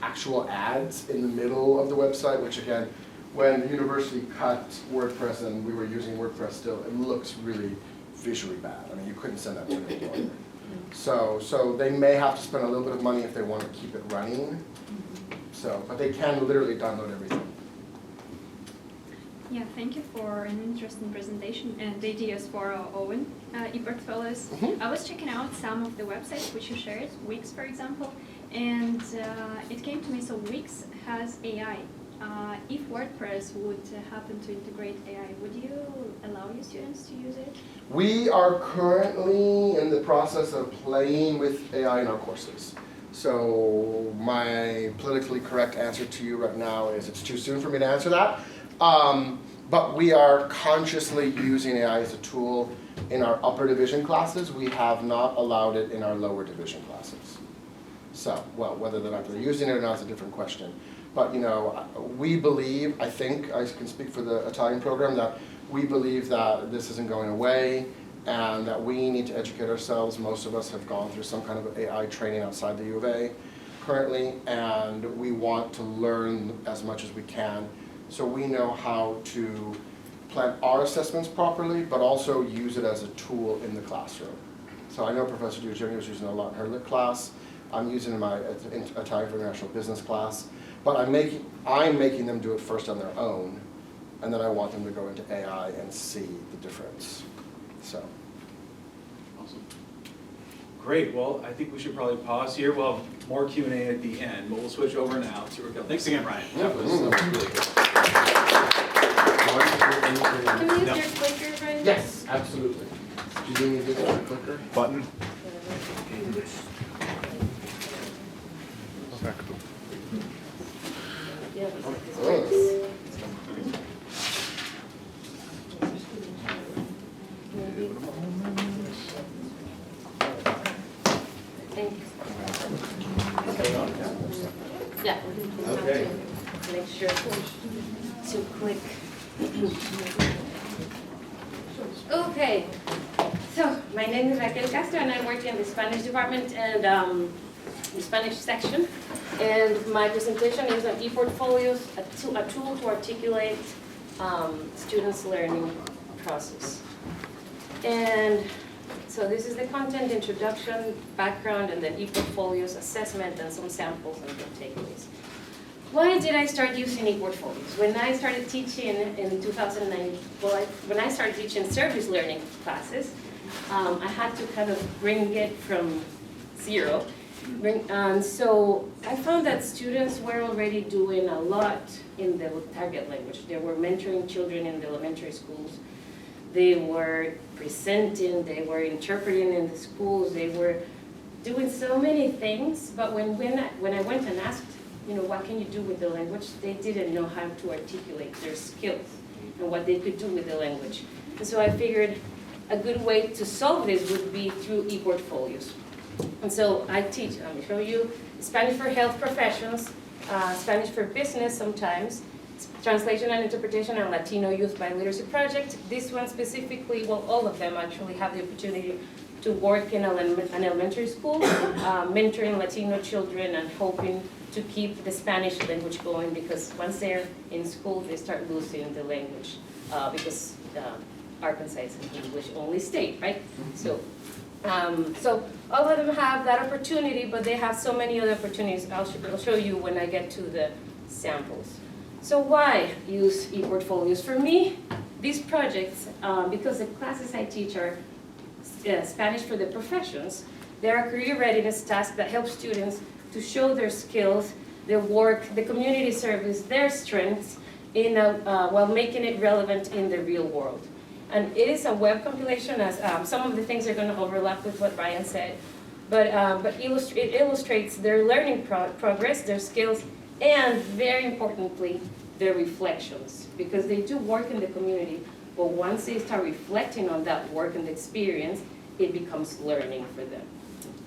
actual ads in the middle of the website, which again, when the university cut WordPress and we were using WordPress still, it looks really visually bad. I mean, you couldn't send that to an employer. So they may have to spend a little bit of money if they want to keep it running. So, but they can literally download everything. Yeah, thank you for an interesting presentation and the ideas for our own ePortfolios. I was checking out some of the websites which you shared, Wix for example, and it came to me, so Wix has AI. If WordPress would happen to integrate AI, would you allow your students to use it? We are currently in the process of playing with AI in our courses. So my politically correct answer to you right now is it's too soon for me to answer that. But we are consciously using AI as a tool in our upper division classes. We have not allowed it in our lower division classes. So, well, whether they're not using it or not is a different question. But, you know, we believe, I think, I can speak for the Italian program, that we believe that this isn't going away and that we need to educate ourselves. Most of us have gone through some kind of AI training outside the U of A currently, and we want to learn as much as we can so we know how to plan our assessments properly, but also use it as a tool in the classroom. So I know Professor Giorgione was using it a lot in her lit class. I'm using it in my Italian for International Business class. But I'm making them do it first on their own, and then I want them to go into AI and see the difference. So. Awesome. Great. Well, I think we should probably pause here. We'll have more Q&A at the end, but we'll switch over now to Raquel. Thanks again, Ryan. That was really good. Can we use No. your clicker, Ryan? Yes, absolutely. Do you need me to do that clicker? Button. Yeah. Oh. Yeah. Okay. Make sure to click. Okay, so my name is Raquel Castro and I work in the Spanish department and the Spanish section. And my presentation is on ePortfolios, a tool to articulate students' learning process. And so this is the content, introduction, background, and then ePortfolios, assessment, and some samples and some takeaways. Why did I start using ePortfolios? When I started teaching in 2009, when I started teaching service learning classes, I had to kind of bring it from zero. So I found that students were already doing a lot in the target language. They were mentoring children in the elementary schools. They were presenting, they were interpreting in the schools, they were doing so many things, but when I went and asked, you know, what can you do with the language, they didn't know how to articulate their skills and what they could do with the language. And so I figured a good way to solve this would be through ePortfolios. And so I teach, let me show you, Spanish for health professions, Spanish for business sometimes, translation and interpretation and Latino youth by literacy project. This one specifically, well, all of them actually have the opportunity to work in an elementary school, mentoring Latino children and hoping to keep the Spanish language going, because once they're in school, they start losing the language because Arkansas is an English-only state, right? So all of them have that opportunity, but they have so many other opportunities. I'll show you when I get to the samples. So why use ePortfolios? For me, these projects, because the classes I teach are Spanish for the professions, they're a career readiness task that helps students to show their skills, their work, the community service, their strengths, while making it relevant in the real world. And it is a web compilation, as some of the things are going to overlap with what Ryan said, but it illustrates their learning progress, their skills, and very importantly, their reflections, because they do work in the community, but once they start reflecting on that work and experience, it becomes learning for them.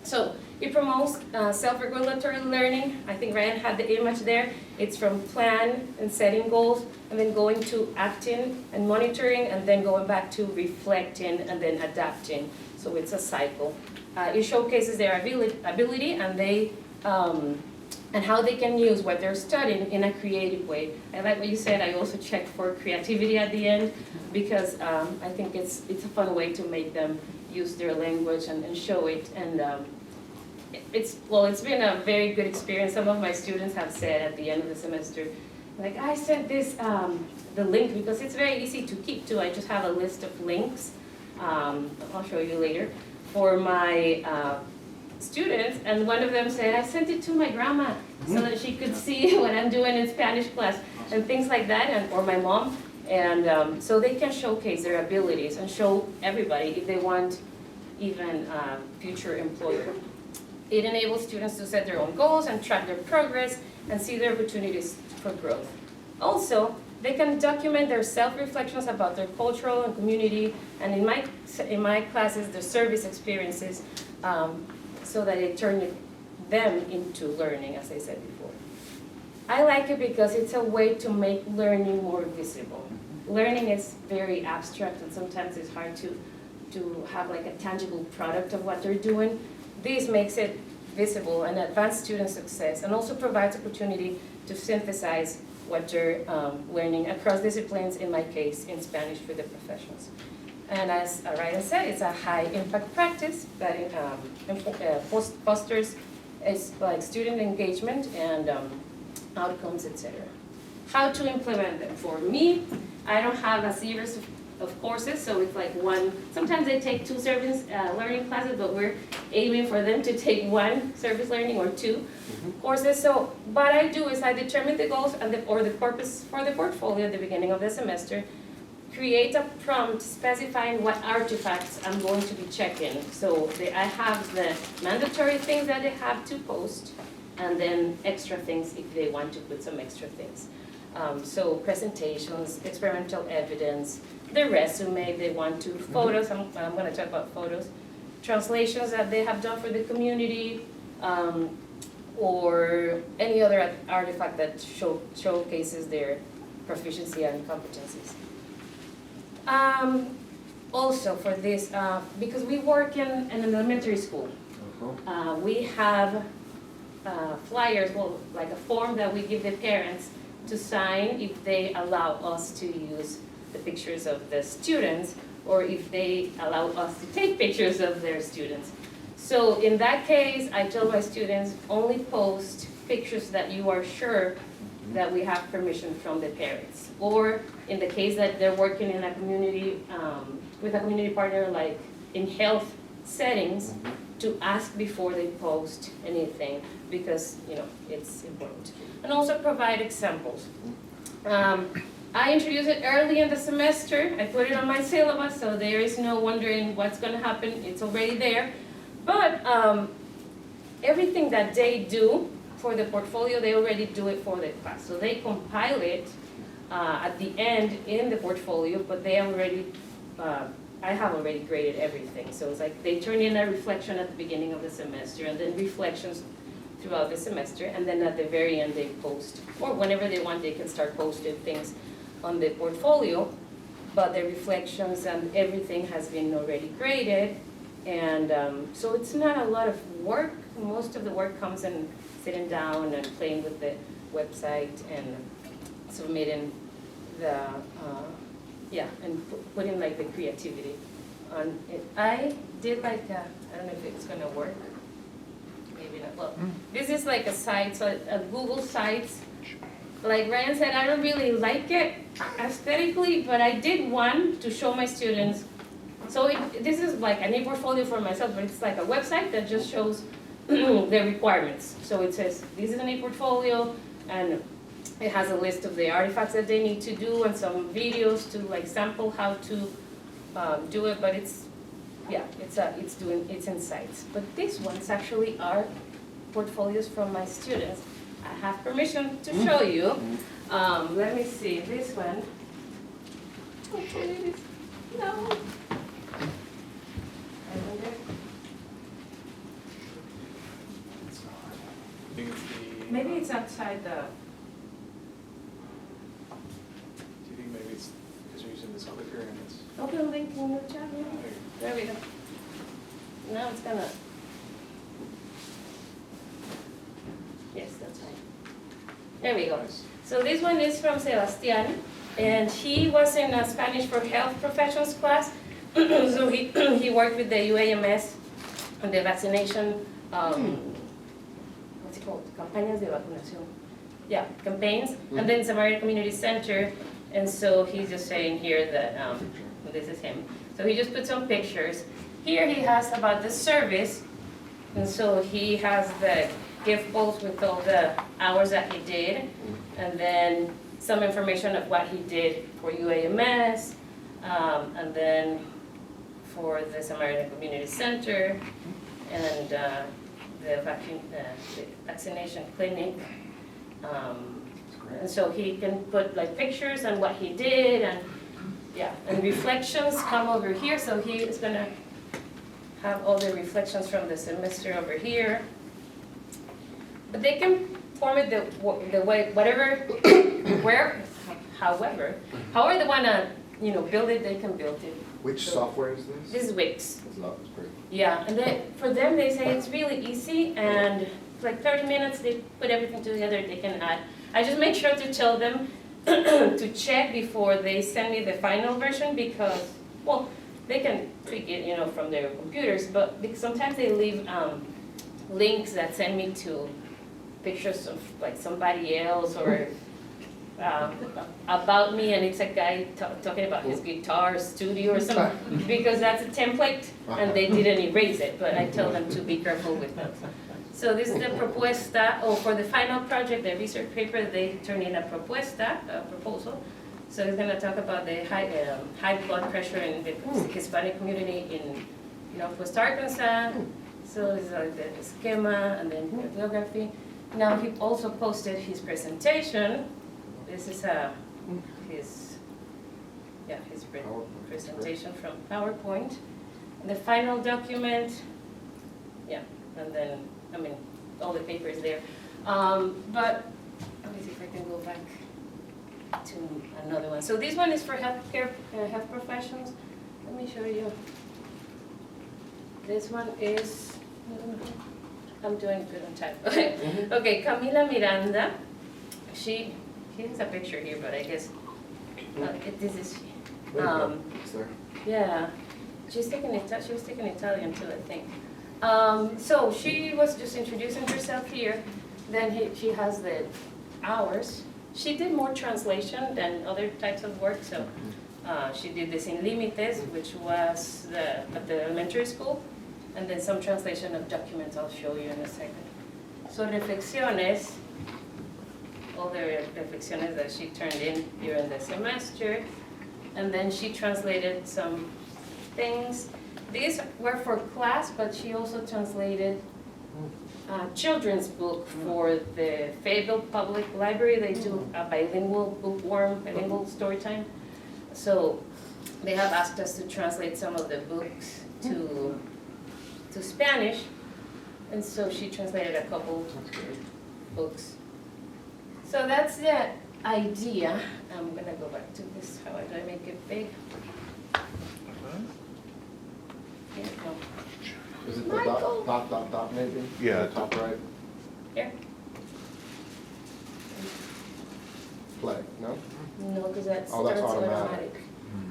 So it promotes self-regulatory learning. I think Ryan had the image there. It's from plan and setting goals, and then going to acting and monitoring, and then going back to reflecting and then adapting. So it's a cycle. It showcases their ability and they and how they can use what they're studying in a creative way. I like what you said. I also checked for creativity at the end, because I think it's a fun way to make them use their language and show it. And it's been a very good experience. Some of my students have said at the end of the semester, like, I sent this the link, because it's very easy to keep too. I just have a list of links. I'll show you later, for my students, and one of them said, I sent it to my grandma so that she could see what I'm doing in Spanish class, and things like that, and or my mom, and so they can showcase their abilities and show everybody if they want even future employer. It enables students to set their own goals and track their progress and see their opportunities for growth. Also, they can document their self-reflections about their cultural and community, and in my classes, the service experiences, so that it turns them into learning, as I said before. I like it because it's a way to make learning more visible. Learning is very abstract, and sometimes it's hard to have like a tangible product of what they're doing. This makes it visible and advance student success, and also provides opportunity to synthesize what they're learning across disciplines, in my case, in Spanish for the professionals. And as Ryan said, it's a high impact practice that fosters like student engagement and outcomes, etc. How to implement them? For me, I don't have a series of courses, so it's like one. Sometimes they take 2 service learning classes, but we're aiming for them to take 1 service learning or 2 courses. So what I do is I determine the goals and or the purpose for the portfolio at the beginning of the semester, create a prompt specifying what artifacts I'm going to be checking. So I have the mandatory things that they have to post, and then extra things if they want to put some extra things. So presentations, experimental evidence, the resume if they want to, photos, I'm going to talk about photos, translations that they have done for the community, or any other artifact that showcases their proficiency and competencies. Also for this, because we work in an elementary school, we have flyers, well, like a form that we give the parents to sign if they allow us to use the pictures of the students, or if they allow us to take pictures of their students. So in that case, I tell my students, only post pictures that you are sure that we have permission from the parents. Or in the case that they're working in a community, with a community partner, like in health settings, to ask before they post anything, because it's important. And also provide examples. I introduced it early in the semester. I put it on my syllabus, so there is no wondering what's going to happen. It's already there. But everything that they do for the portfolio, they already do it for the class. So they compile it at the end in the portfolio, but they already, I have already graded everything. So it's like they turn in a reflection at the beginning of the semester, and then reflections throughout the semester, and then at the very end they post, or whenever they want they can start posting things on the portfolio, but the reflections and everything has been already graded, and so it's not a lot of work. Most of the work comes in sitting down and playing with the website and submitting the, and putting like the creativity on it. I did like I don't know if it's gonna work. Maybe not. Well, this is like a site, so a Google site. Like Ryan said, I don't really like it aesthetically, but I did one to show my students. So this is like an ePortfolio for myself, but it's like a website that just shows the requirements. So it says, this is an ePortfolio, and it has a list of the artifacts that they need to do, and some videos to like sample how to do it, but it's insights. But these ones actually are portfolios from my students. I have permission to show you. Let me see, this one. Hopefully it is, no. I wonder, I think it's the. maybe it's outside the, Do you think maybe it's because you're using this clicker and it's. open link in the chat, Oh, yeah. there you There we go. Now it's gonna. Yes, that's fine. There we go. go. Nice. So this one is from Sebastian, and he was in a Spanish for Health Professions class. So he worked with the UAMS on the vaccination, what's it called? Campañas de vacunación. Yeah, campaigns, and then Samaritan Community Center. And so he's just saying here that this is him. So he just put some pictures. Here he has about the service, and so he has the gift bowls with all the hours that he did, and then some information of what he did for UAMS, and then for the Samaritan Community Center, and the vaccination clinic. And so he can put like pictures on what he did, and yeah, and reflections come over here, so he is gonna have all the reflections from the semester over here. But they can form it the way, whatever, where, however they wanna, build it, they can build it. Which software is this? This is Wix. It's not, it's great. Yeah, and for them, they say it's really easy, and it's like 30 minutes, they put everything together, they can add. I just make sure to tell them to check before they send me the final version, because, well, they can tweak it, from their computers, but because sometimes they leave links that send me to pictures of like somebody else, or about me, and it's a guy talking about his guitar studio or something, because that's a template, and they didn't erase it, but I tell them to be careful with that. So this is the propuesta, for the final project, the research paper, they turn in a propuesta, a proposal. So it's going to talk about the high blood pressure in the Hispanic community in Northwest Arkansas. So it's like the schema and then bibliography. Now he also posted his presentation. This is his presentation from PowerPoint. And the final document, yeah, and then, all the papers there. But let me see if I can go back to another one. So this one is for health professionals. Let me show you. This one is, I'm doing good on time. Okay, Camila Miranda. She has a picture here, but I guess this is she. It's there. Yeah, she was taking Italian too, I think. So she was just introducing herself here. Then she has the hours. She did more translation than other types of work. So she did this in Límites, which was at the elementary school, and then some translation of documents I'll show you in a second. So reflexiones, all the reflexiones that she turned in during the semester, and then she translated some things. These were for class, but she also translated a children's book for the Fayetteville Public Library. They do a bilingual bookworm, bilingual story time. So they have asked us to translate some of the books to Spanish, and so she translated a couple books. So that's the idea. I'm gonna go back to this. How do I make it big? Here we go. Is it the dot maybe? Yeah. Top right? Here? Play, no? No, because that Oh, that's starts automatic. automatic.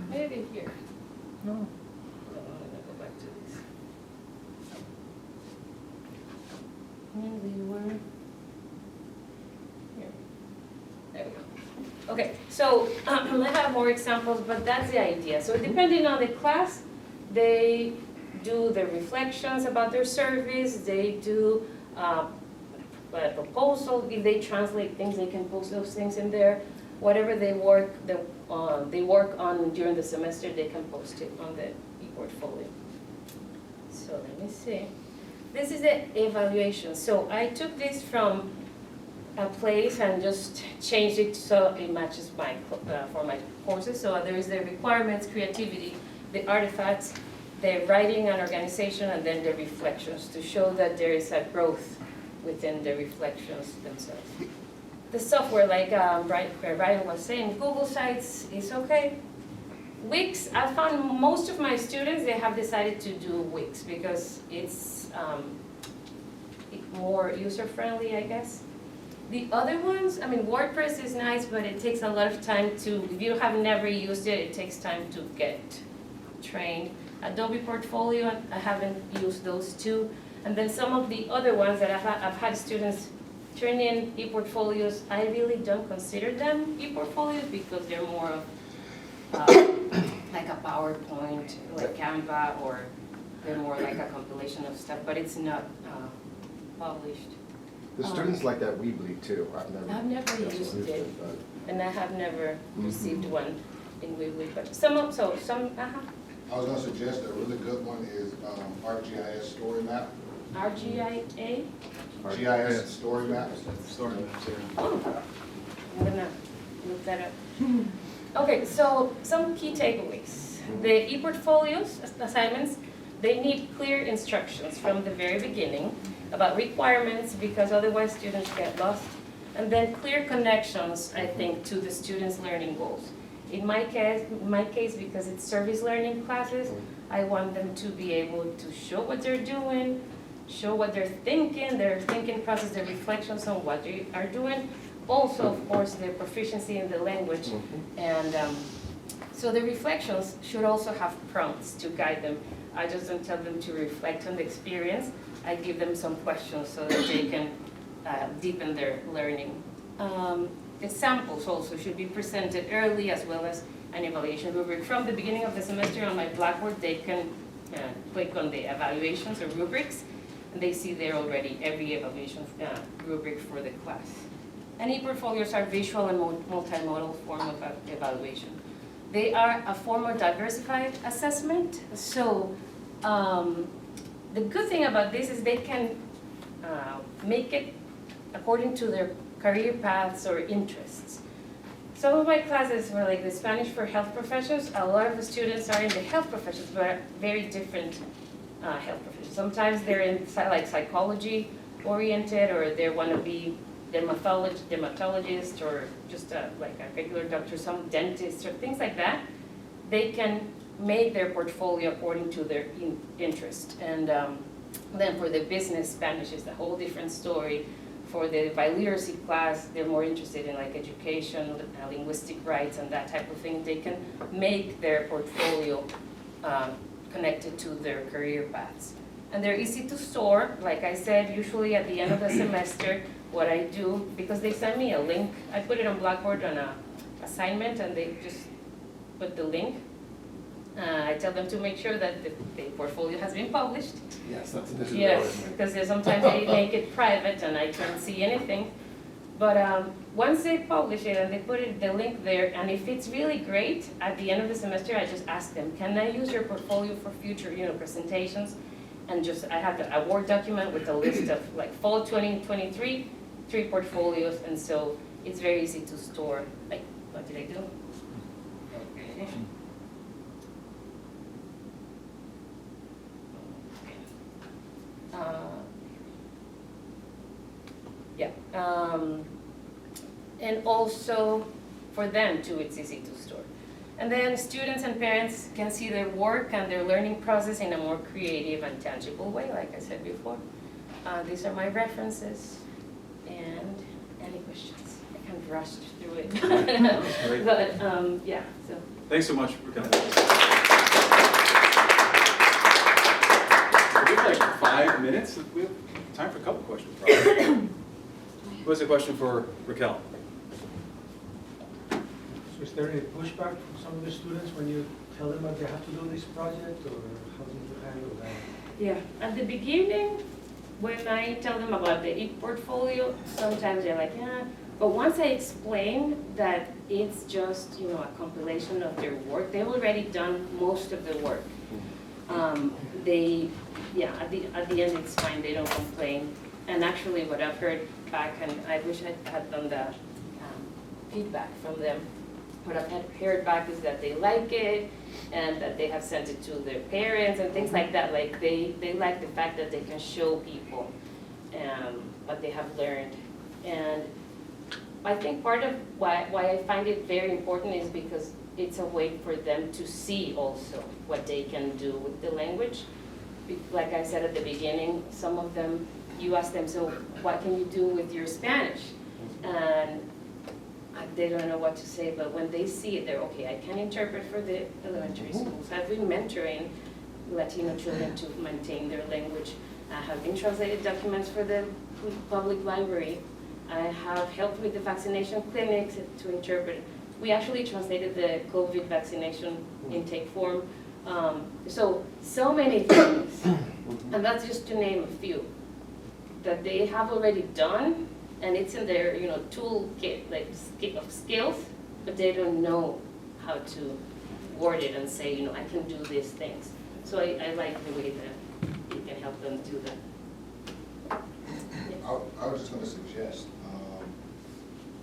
Maybe here. No. I'm gonna go back to this. And we were here. There we go. Okay, so I have more examples, but that's the idea. So depending on the class, they do the reflections about their service, they do a proposal. If they translate things, they can post those things in there. Whatever they work on during the semester, they can post it on the ePortfolio. So let me see. This is the evaluation. So I took this from a place and just changed it so it matches my, for my courses. So there is the requirements, creativity, the artifacts, the writing and organization, and then the reflections to show that there is a growth within the reflections themselves. The software, like Ryan was saying, Google Sites is okay. Wix, I found most of my students, they have decided to do Wix because it's more user-friendly, I guess. The other ones, I mean, WordPress is nice, but it takes a lot of time to, if you have never used it, it takes time to get trained. Adobe Portfolio, I haven't used those two. And then some of the other ones that I've had students turn in ePortfolios, I really don't consider them ePortfolios because they're more of like a PowerPoint, like Canva, or they're more like a compilation of stuff, but it's not published. The students like that Weebly too. I've never used it, but and I have never received one in Weebly, but some, I was gonna suggest a really good one is ArcGIS Story Map. RGIA? GIS Story Map. Story maps, yeah. Oh, I'm gonna look that up. Okay, so some key takeaways. The ePortfolios assignments, they need clear instructions from the very beginning about requirements because otherwise students get lost. And then clear connections, I think, to the students' learning goals. In my case, because it's service learning classes, I want them to be able to show what they're doing, show what they're thinking, their thinking process, their reflections on what they are doing. Also, of course, their proficiency in the language. And so the reflections should also have prompts to guide them. I just don't tell them to reflect on the experience. I give them some questions so that they can deepen their learning. Examples also should be presented early, as well as an evaluation rubric. From the beginning of the semester on my Blackboard, they can click on the evaluations or rubrics, and they see there already every evaluation rubric for the class. And ePortfolios are visual and multimodal form of evaluation. They are a form of diversified assessment. So the good thing about this is they can make it according to their career paths or interests. Some of my classes were like the Spanish for health professions. A lot of the students are in the health professions, but very different health professions. Sometimes they're in like psychology oriented, or they want to be dermatologist, or just like a regular doctor, some dentists, or things like that. They can make their portfolio according to their interest. And then for the business, Spanish is a whole different story. For the biliteracy class, they're more interested in like education, linguistic rights, and that type of thing. They can make their portfolio connected to their career paths. And they're easy to store. Like I said, usually at the end of the semester, what I do, because they send me a link, I put it on Blackboard on an assignment, and they just put the link. I tell them to make sure that the portfolio has been published. yes, that's Yes, because sometimes they make it private and I can't see anything. But once they publish it and they put the link there, and if it's really great, at the end of the semester, I just ask them, can I use your portfolio for future presentations? And just, I have a Word document with a list of like fall 2023, 3 portfolios, and so it's very easy to store. Like, what did I do? Okay. And also for them too, it's easy to store. And then students and parents can see their work and their learning process in a more creative and tangible way, like I said before. These are my references. And any questions? I kind of rushed through it. But yeah, so. Thanks so much for coming. We have like 5 minutes. We have time for a couple questions, probably. Who has a question for Raquel? So is there any pushback from some of the students when you tell them that they have to do this project, or how do you handle that? Yeah, at the beginning, when I tell them about the ePortfolio, sometimes they're like, yeah. But once I explain that it's just, a compilation of their work, they've already done most of the work. At the end it's fine, they don't complain. And actually what I've heard back, and I wish I had done the feedback from them, what I've heard back is that they like it and that they have sent it to their parents and things like that. Like they like the fact that they can show people what they have learned. And I think part of why I find it very important is because it's a way for them to see also what they can do with the language. Like I said at the beginning, some of them, you ask them, so what can you do with your Spanish? And they don't know what to say, but when they see it, they're okay, I can interpret for the elementary schools. I've been mentoring Latino children to maintain their language. I have been translated documents for the public library. I have helped with the vaccination clinics to interpret. We actually translated the COVID vaccination intake form. So many things, and that's just to name a few, that they have already done, and it's in their toolkit of skills, but they don't know how to word it and say, I can do these things. So I like the way that you can help them do that. I was just going to suggest,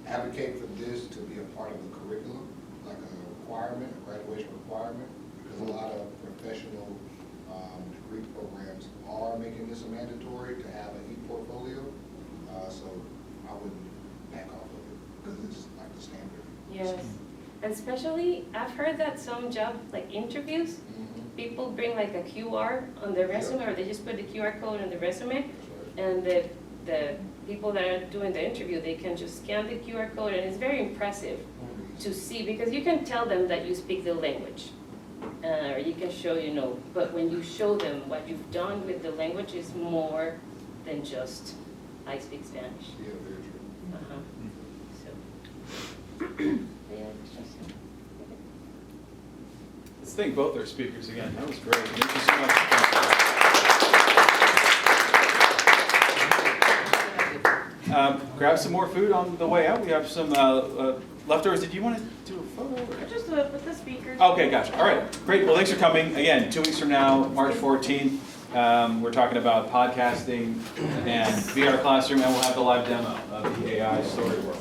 advocate for this to be a part of the curriculum, like a requirement, a graduation requirement, because a lot of professional degree programs are making this a mandatory to have an ePortfolio. So I wouldn't back off of it because it's like the standard. Yes, and especially I've heard that some job interviews, people bring like a QR on their resume, or they just put the QR code on the resume, and the people that are doing the interview, they can just scan the QR code, and it's very impressive to see, because you can tell them that you speak the language, or you can show, but when you show them what you've done with the language is more than just, I speak Spanish. Yeah, very true. So, yeah, interesting. Let's thank both our speakers again. That was great. Thank you so much. Grab some more food on the way out. We have some leftovers. Did you want to do a photo? Or? Just with the speakers. Okay, gotcha. All right, great. Well, thanks for coming. Again, 2 weeks from now, March 14th, we're talking about podcasting and VR Classroom, and we'll have the live demo of the AI story world.